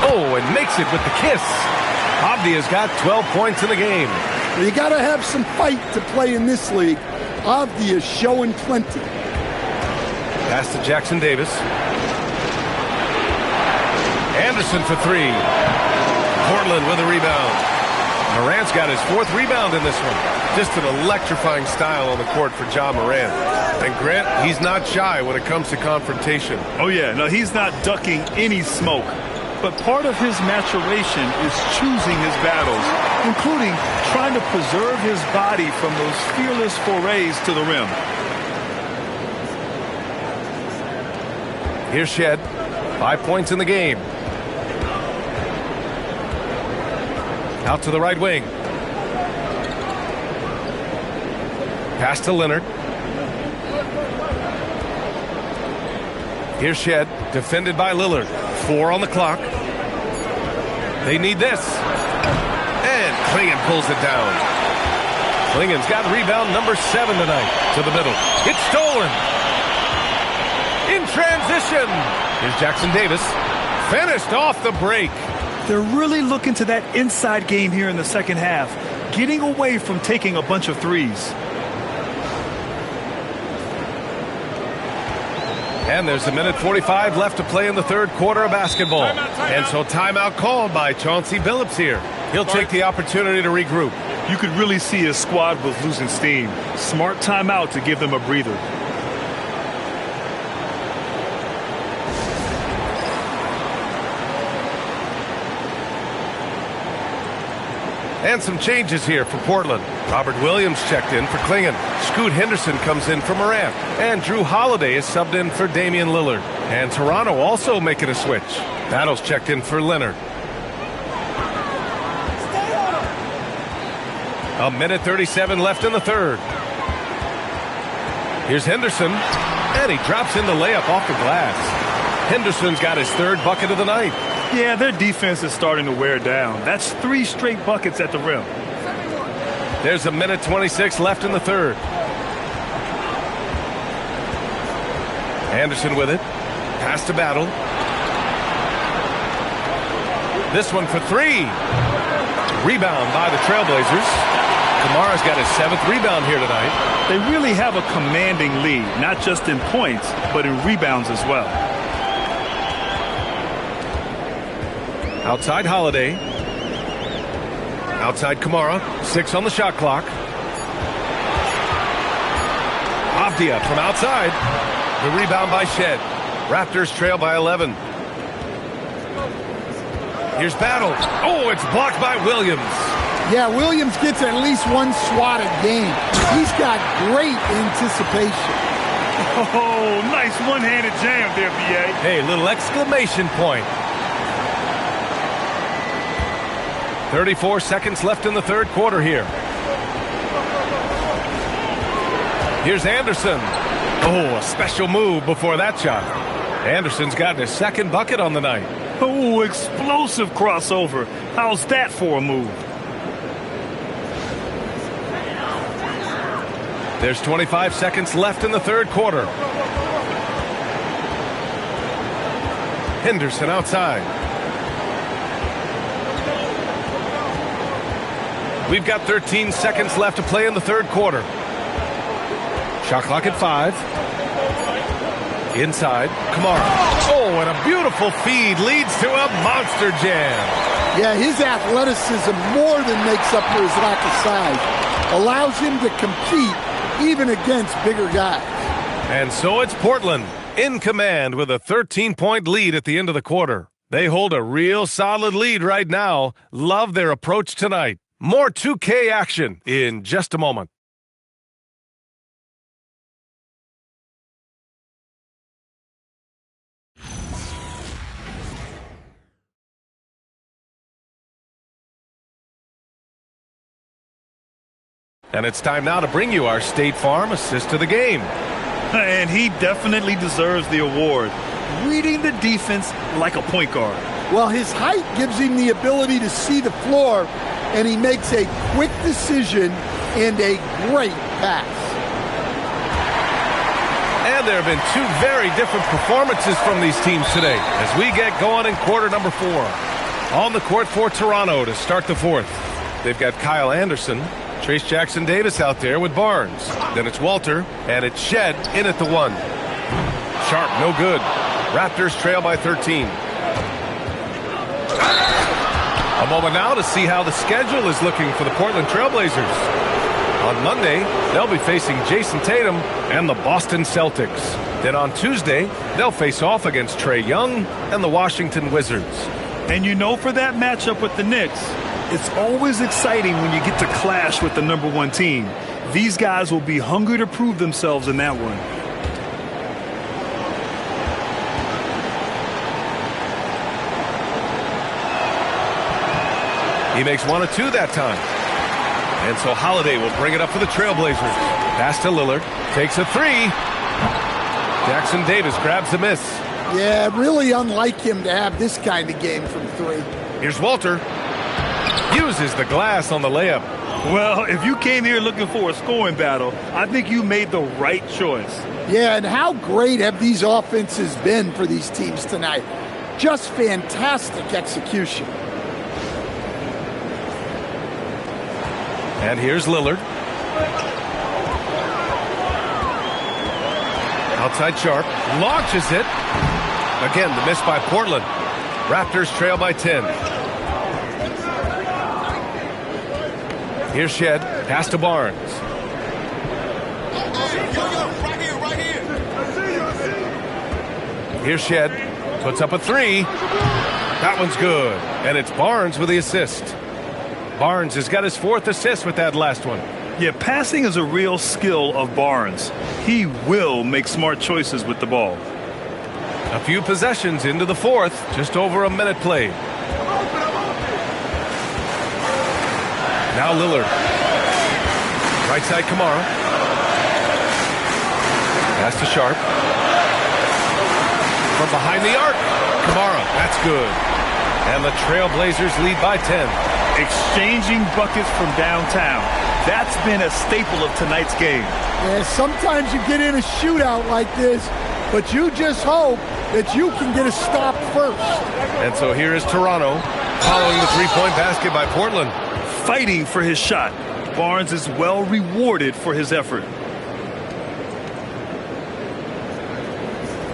Oh, and makes it with the kiss. Avdia's got 12 points in the game. You got to have some fight to play in this league. Avdia's showing plenty. Pass to Jackson Davis. Anderson for 3. Portland with a rebound. Morant's got his 4th rebound in this one. Just an electrifying style on the court for Ja Morant. And Grant, he's not shy when it comes to confrontation. Oh yeah, no, he's not ducking any smoke. But part of his maturation is choosing his battles, including trying to preserve his body from those fearless forays to the rim. Here's Shed. 5 points in the game. Out to the right wing. Pass to Leonard. Here's Shed. Defended by Lillard. 4 on the clock. They need this. And Klingon pulls it down. Klingon's got rebound number 7 tonight. To the middle. It's stolen. In transition. Here's Jackson Davis. Finished off the break. They're really looking to that inside game here in the second half, getting away from taking a bunch of threes. And there's a minute 45 left to play in the third quarter of basketball. And so timeout called by Chauncey Billups here. He'll take the opportunity to regroup. You could really see his squad was losing steam. Smart timeout to give them a breather. And some changes here for Portland. Robert Williams checked in for Klingon. Scoot Henderson comes in for Morant. And Drew Holiday is subbed in for Damian Lillard. And Toronto also making a switch. Battles checked in for Leonard. A minute 37 left in the third. Here's Henderson. And he drops in the layup off the glass. Henderson's got his 3rd bucket of the night. Yeah, their defense is starting to wear down. That's 3 straight buckets at the rim. There's a minute 26 left in the third. Anderson with it. Pass to Battle. This one for 3. Rebound by the Trailblazers. Kamara's got his 7th rebound here tonight. They really have a commanding lead, not just in points, but in rebounds as well. Outside Holiday. Outside Kamara. 6 on the shot clock. Avdia from outside. The rebound by Shed. Raptors trail by 11. Here's Battle. Oh, it's blocked by Williams. Yeah, Williams gets at least one swat a game. He's got great anticipation. Oh, nice one-handed jam there, B.A. Hey, little exclamation point. 34 seconds left in the third quarter here. Here's Anderson. Oh, a special move before that shot. Anderson's gotten his 2nd bucket on the night. Oh, explosive crossover. How's that for a move? There's 25 seconds left in the third quarter. Henderson outside. We've got 13 seconds left to play in the third quarter. Shot clock at 5. Inside, Kamara. Oh, and a beautiful feed leads to a monster jam. Yeah, his athleticism more than makes up for his lack of size. Allows him to compete even against bigger guys. And so it's Portland in command with a 13-point lead at the end of the quarter. They hold a real solid lead right now. Love their approach tonight. More 2K action in just a moment. And it's time now to bring you our State Farm assist of the game. And he definitely deserves the award. Reading the defense like a point guard. Well, his height gives him the ability to see the floor, and he makes a quick decision and a great pass. And there have been 2 very different performances from these teams today as we get going in quarter number 4. On the court for Toronto to start the 4th. They've got Kyle Anderson, Trace Jackson-Davis out there with Barnes. Then it's Walter, and it's Shed in at the 1. Sharp, no good. Raptors trail by 13. A moment now to see how the schedule is looking for the Portland Trailblazers. On Monday, they'll be facing Jason Tatum and the Boston Celtics. Then on Tuesday, they'll face off against Trae Young and the Washington Wizards. And you know, for that matchup with the Knicks, it's always exciting when you get to clash with the #1 team. These guys will be hungry to prove themselves in that one. He makes 1 of 2 that time. And so Holiday will bring it up for the Trailblazers. Pass to Lillard. Takes a 3. Jackson-Davis grabs the miss. Yeah, really unlike him to have this kind of game from 3. Here's Walter. Uses the glass on the layup. Well, if you came here looking for a scoring battle, I think you made the right choice. Yeah, and how great have these offenses been for these teams tonight? Just fantastic execution. And here's Lillard. Outside Sharp. Launches it. Again, the miss by Portland. Raptors trail by 10. Here's Shed. Pass to Barnes. Here's Shed. Puts up a 3. That one's good. And it's Barnes with the assist. Barnes has got his 4th assist with that last one. Yeah, passing is a real skill of Barnes. He will make smart choices with the ball. A few possessions into the 4th, just over a minute played. Now Lillard. Right side Kamara. Pass to Sharp. From behind the arc. Kamara, that's good. And the Trailblazers lead by 10. Exchanging buckets from downtown. That's been a staple of tonight's game. Yeah, sometimes you get in a shootout like this, but you just hope that you can get a stop first. And so here is Toronto following the 3-point basket by Portland. Fighting for his shot. Barnes is well rewarded for his effort.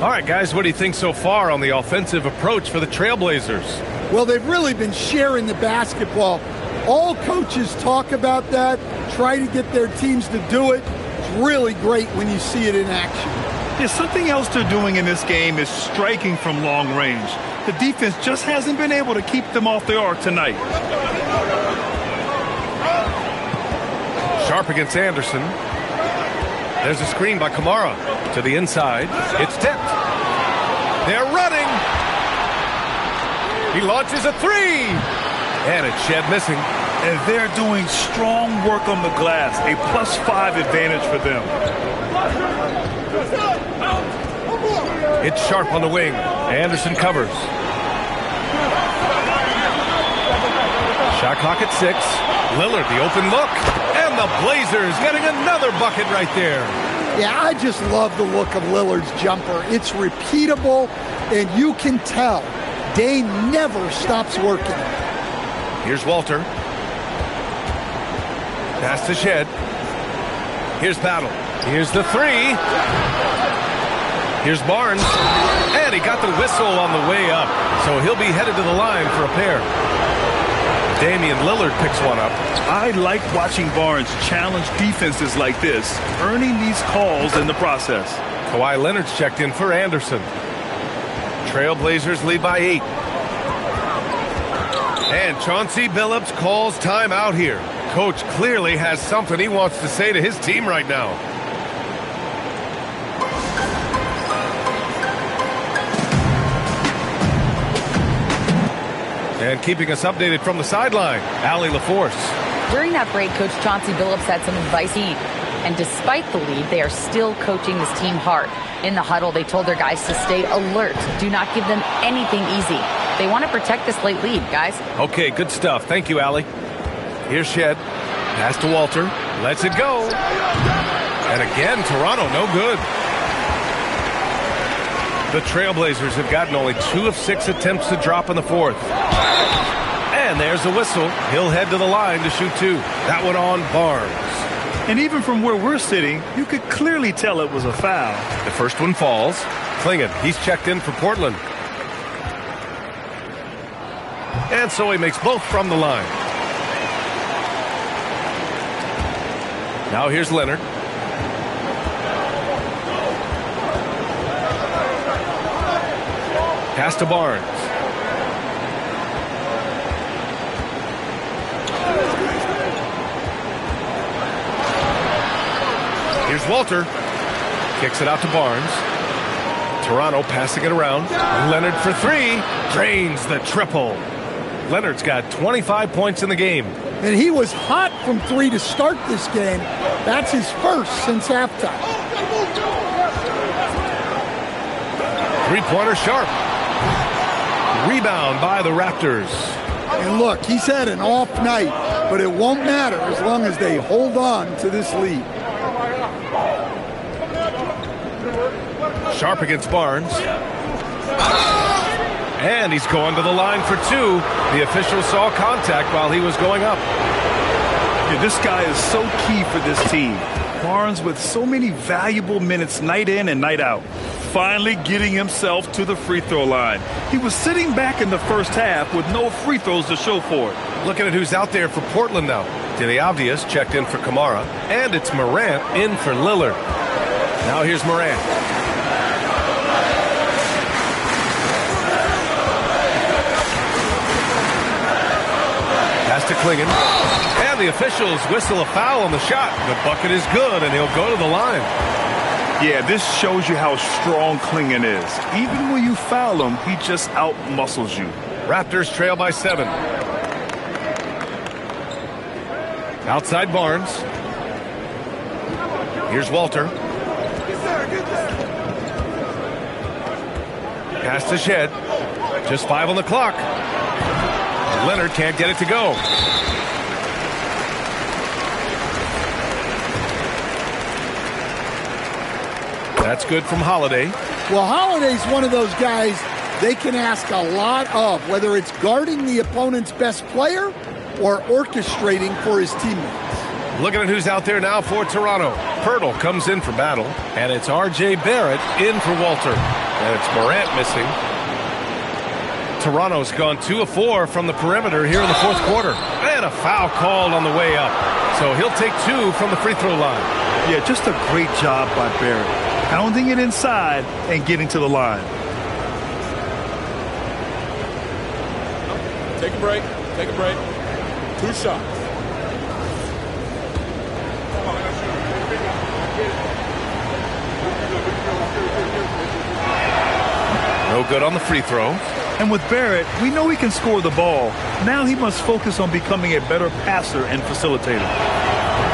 All right, guys, what do you think so far on the offensive approach for the Trailblazers? Well, they've really been sharing the basketball. All coaches talk about that, try to get their teams to do it. It's really great when you see it in action. Yeah, something else they're doing in this game is striking from long range. The defense just hasn't been able to keep them off the arc tonight. Sharp against Anderson. There's a screen by Kamara to the inside. It's tipped. They're running. He launches a three. And it's Shed missing. And they're doing strong work on the glass. A +5 advantage for them. It's Sharp on the wing. Anderson covers. Shot clock at 6. Lillard, the open look. And the Blazers getting another bucket right there. Yeah, I just love the look of Lillard's jumper. It's repeatable, and you can tell Dane never stops working. Here's Walter. Pass to Shed. Here's Battle. Here's the three. Here's Barnes. And he got the whistle on the way up. So he'll be headed to the line for a pair. Damian Lillard picks one up. I like watching Barnes challenge defenses like this, earning these calls in the process. Kawhi Leonard's checked in for Anderson. Trailblazers lead by 8. And Chauncey Billups calls timeout here. Coach clearly has something he wants to say to his team right now. And keeping us updated from the sideline, Allie LaForce. During that break, Coach Chauncey Billups had some advice. And despite the lead, they are still coaching this team hard. In the huddle, they told their guys to stay alert. Do not give them anything easy. They want to protect this late lead, guys. Okay, good stuff. Thank you, Allie. Here's Shed. Pass to Walter. Lets it go. And again, Toronto, no good. The Trailblazers have gotten only 2 of 6 attempts to drop in the fourth. And there's the whistle. He'll head to the line to shoot 2. That one on Barnes. And even from where we're sitting, you could clearly tell it was a foul. The first one falls. Klingon, he's checked in for Portland. And so he makes both from the line. Now here's Leonard. Pass to Barnes. Here's Walter. Kicks it out to Barnes. Toronto passing it around. Leonard for 3. Drains the triple. Leonard's got 25 points in the game. And he was hot from 3 to start this game. That's his first since halftime. Three-pointer Sharp. Rebound by the Raptors. And look, he's had an off night, but it won't matter as long as they hold on to this lead. Sharp against Barnes. And he's going to the line for 2. The official saw contact while he was going up. Yeah, this guy is so key for this team. Barnes with so many valuable minutes night in and night out. Finally getting himself to the free throw line. He was sitting back in the first half with no free throws to show for it. Looking at who's out there for Portland now. To the obvious, checked in for Kamara. And it's Morant in for Lillard. Now here's Morant. Pass to Klingon. And the officials whistle a foul on the shot. The bucket is good, and he'll go to the line. Yeah, this shows you how strong Klingon is. Even when you foul him, he just out-muscles you. Raptors trail by 7. Outside Barnes. Here's Walter. Pass to Shed. Just 5 on the clock. Leonard can't get it to go. That's good from Holiday. Well, Holiday's one of those guys they can ask a lot of, whether it's guarding the opponent's best player or orchestrating for his teammates. Looking at who's out there now for Toronto. Pirtle comes in for Battle, and it's R.J. Barrett in for Walter. And it's Morant missing. Toronto's gone 2 of 4 from the perimeter here in the fourth quarter. And a foul called on the way up. So he'll take 2 from the free throw line. Yeah, just a great job by Barrett. Pounding it inside and getting to the line. Take a break. Take a break. 2 shots. No good on the free throw. And with Barrett, we know he can score the ball. Now he must focus on becoming a better passer and facilitator.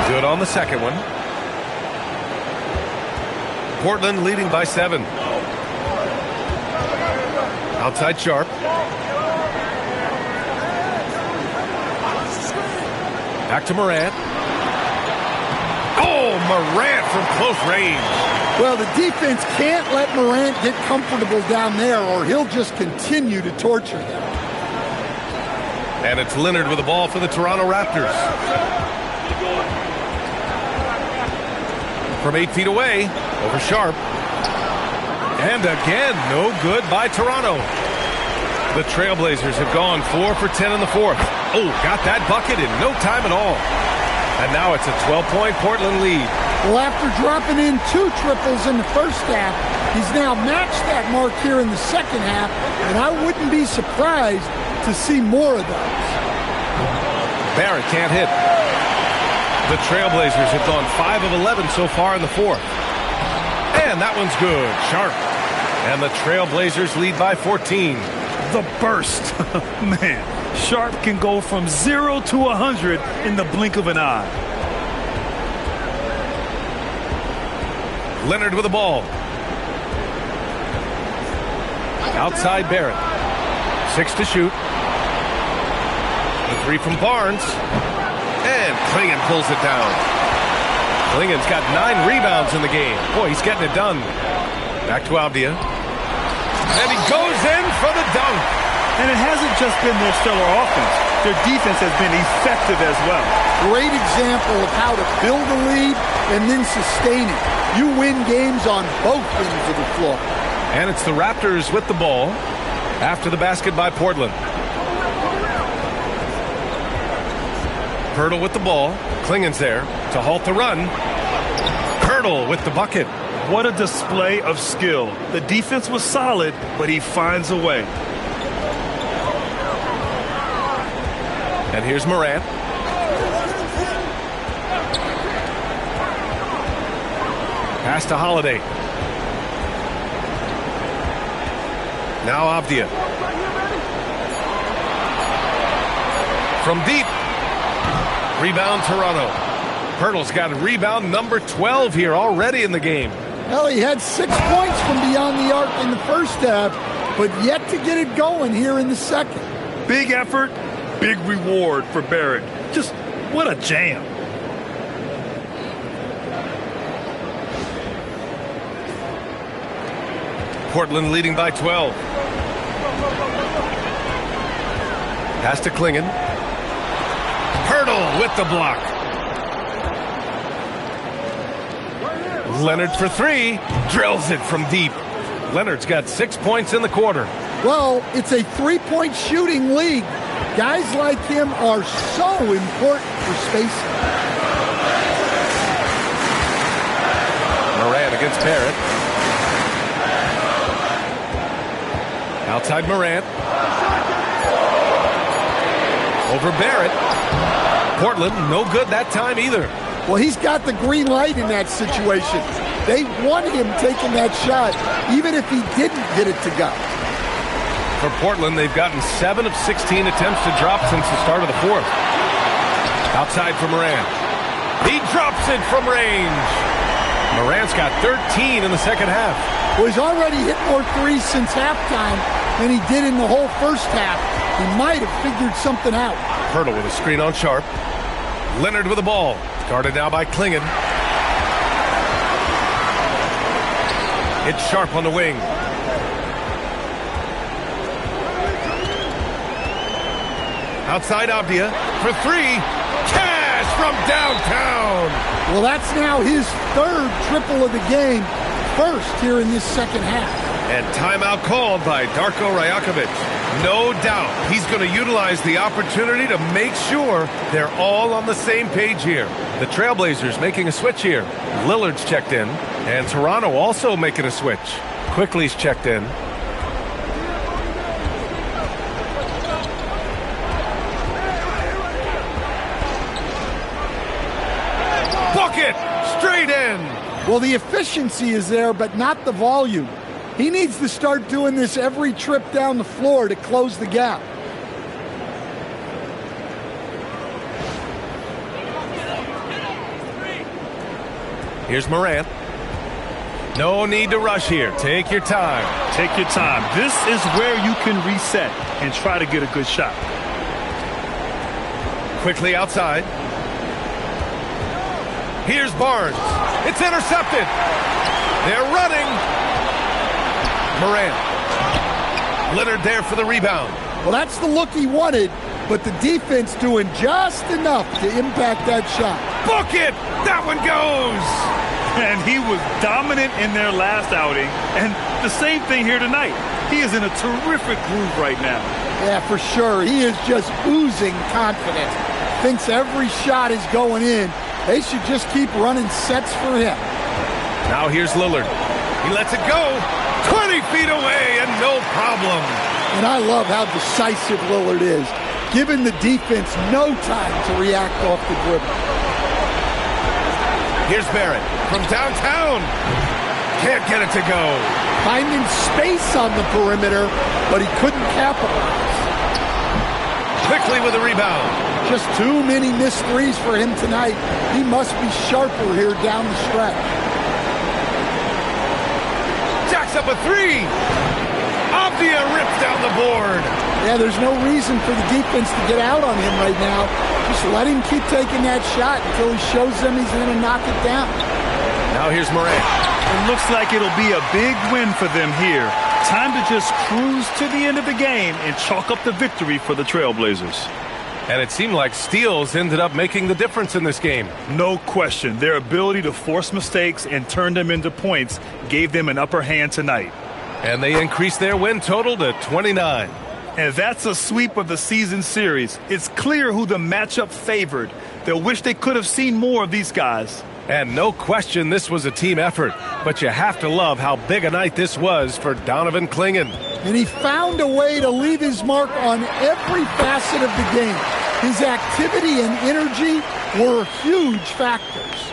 Good on the second one. Portland leading by 7. Outside Sharp. Back to Morant. Oh, Morant from close range. Well, the defense can't let Morant get comfortable down there or he'll just continue to torture them. And it's Leonard with the ball for the Toronto Raptors. From 8 feet away, over Sharp. And again, no good by Toronto. The Trailblazers have gone 4 for 10 in the fourth. Oh, got that bucket in no time at all. And now it's a 12-point Portland lead. Well, after dropping in 2 triples in the first half, he's now matched that mark here in the second half, and I wouldn't be surprised to see more of those. Barrett can't hit. The Trailblazers have gone 5 of 11 so far in the fourth. And that one's good. Sharp. And the Trailblazers lead by 14. The burst. Man, Sharp can go from 0 to 100 in the blink of an eye. Leonard with the ball. Outside Barrett. 6 to shoot. The 3 from Barnes. And Klingon pulls it down. Klingon's got 9 rebounds in the game. Boy, he's getting it done. Back to Avdia. And he goes in for the dunk. And it hasn't just been their stellar offense. Their defense has been effective as well. Great example of how to build a lead and then sustain it. You win games on both ends of the floor. And it's the Raptors with the ball after the basket by Portland. Pirtle with the ball. Klingon's there to halt the run. Pirtle with the bucket. What a display of skill. The defense was solid, but he finds a way. And here's Morant. Pass to Holiday. Now Avdia. From deep. Rebound Toronto. Pirtle's got rebound number 12 here already in the game. Well, he had 6 points from beyond the arc in the first half, but yet to get it going here in the second. Big effort, big reward for Barrett. Just what a jam. Portland leading by 12. Pass to Klingon. Pirtle with the block. Leonard for 3. Drills it from deep. Leonard's got 6 points in the quarter. Well, it's a 3-point shooting league. Guys like him are so important for spacing. Morant against Barrett. Outside Morant. Over Barrett. Portland, no good that time either. Well, he's got the green light in that situation. They want him taking that shot, even if he didn't get it to go. For Portland, they've gotten 7 of 16 attempts to drop since the start of the fourth. Outside for Morant. He drops it from range. Morant's got 13 in the second half. Well, he's already hit more threes since halftime than he did in the whole first half. He might have figured something out. Pirtle with a screen on Sharp. Leonard with the ball. Guarded now by Klingon. It's Sharp on the wing. Outside Avdia for 3. Cash from downtown. Well, that's now his third triple of the game, first here in this second half. And timeout called by Darko Rajakovic. No doubt he's going to utilize the opportunity to make sure they're all on the same page here. The Trailblazers making a switch here. Lillard's checked in, and Toronto also making a switch. Quickly's checked in. Bucket! Straight in! Well, the efficiency is there, but not the volume. He needs to start doing this every trip down the floor to close the gap. Here's Morant. No need to rush here. Take your time. Take your time. This is where you can reset and try to get a good shot. Quickly outside. Here's Barnes. It's intercepted. They're running. Morant. Leonard there for the rebound. Well, that's the look he wanted, but the defense doing just enough to impact that shot. Book it! That one goes! And he was dominant in their last outing, and the same thing here tonight. He is in a terrific groove right now. Yeah, for sure. He is just oozing confidence. Thinks every shot is going in. They should just keep running sets for him. Now here's Lillard. He lets it go. 20 feet away and no problem. And I love how decisive Lillard is, giving the defense no time to react off the dribble. Here's Barrett from downtown. Can't get it to go. Finding space on the perimeter, but he couldn't capitalize. Quickly with a rebound. Just too many missed threes for him tonight. He must be sharper here down the stretch. Jacks up a three. Avdia rips down the board. Yeah, there's no reason for the defense to get out on him right now. Just let him keep taking that shot until he shows them he's going to knock it down. Now here's Morant. It looks like it'll be a big win for them here. Time to just cruise to the end of the game and chalk up the victory for the Trailblazers. And it seemed like steals ended up making the difference in this game. No question. Their ability to force mistakes and turn them into points gave them an upper hand tonight. And they increased their win total to 29. And that's a sweep of the season series. It's clear who the matchup favored. They'll wish they could have seen more of these guys. And no question this was a team effort. But you have to love how big a night this was for Donovan Clingan. And he found a way to leave his mark on every facet of the game. His activity and energy were huge factors.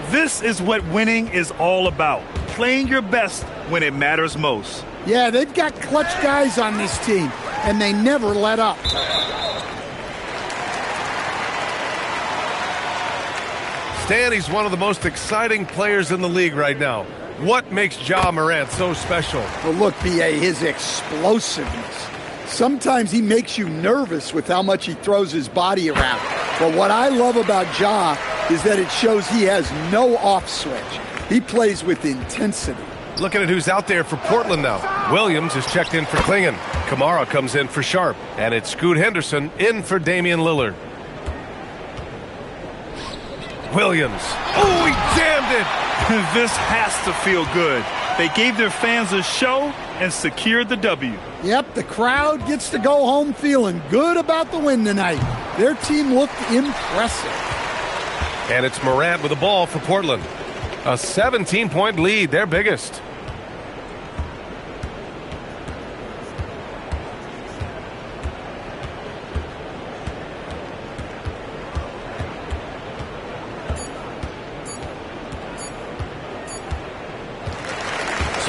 This is what winning is all about. Playing your best when it matters most. Yeah, they've got clutch guys on this team, and they never let up. Stan, he's one of the most exciting players in the league right now. What makes Ja Morant so special? Well, look, B.A., his explosiveness. Sometimes he makes you nervous with how much he throws his body around. But what I love about Ja is that it shows he has no off switch. He plays with intensity. Looking at who's out there for Portland now. Williams is checked in for Clingan. Kamara comes in for Sharp. And it's Scoot Henderson in for Damian Lillard. Williams. Oh, he jammed it! This has to feel good. They gave their fans a show and secured the W. Yep, the crowd gets to go home feeling good about the win tonight. Their team looked impressive. And it's Morant with the ball for Portland. A 17-point lead, their biggest.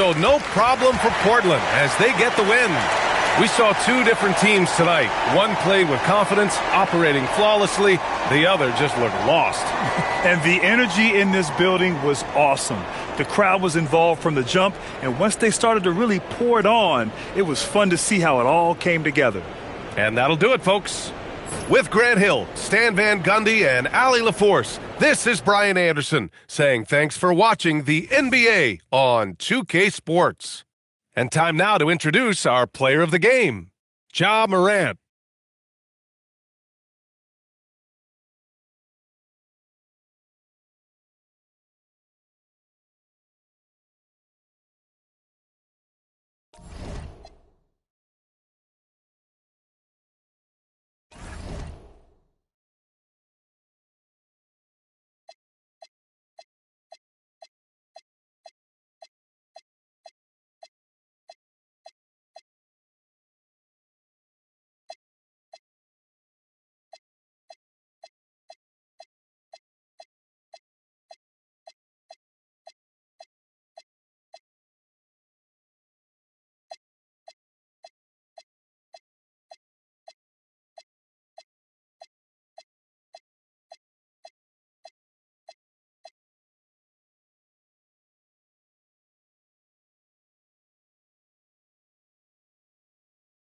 So no problem for Portland as they get the win. We saw two different teams tonight. One played with confidence, operating flawlessly. The other just looked lost. And the energy in this building was awesome. The crowd was involved from the jump, and once they started to really pour it on, it was fun to see how it all came together. And that'll do it, folks. With Grant Hill, Stan Van Gundy, and Allie LaForce, this is Brian Anderson saying thanks for watching the NBA on 2K Sports. And time now to introduce our player of the game, Ja Morant.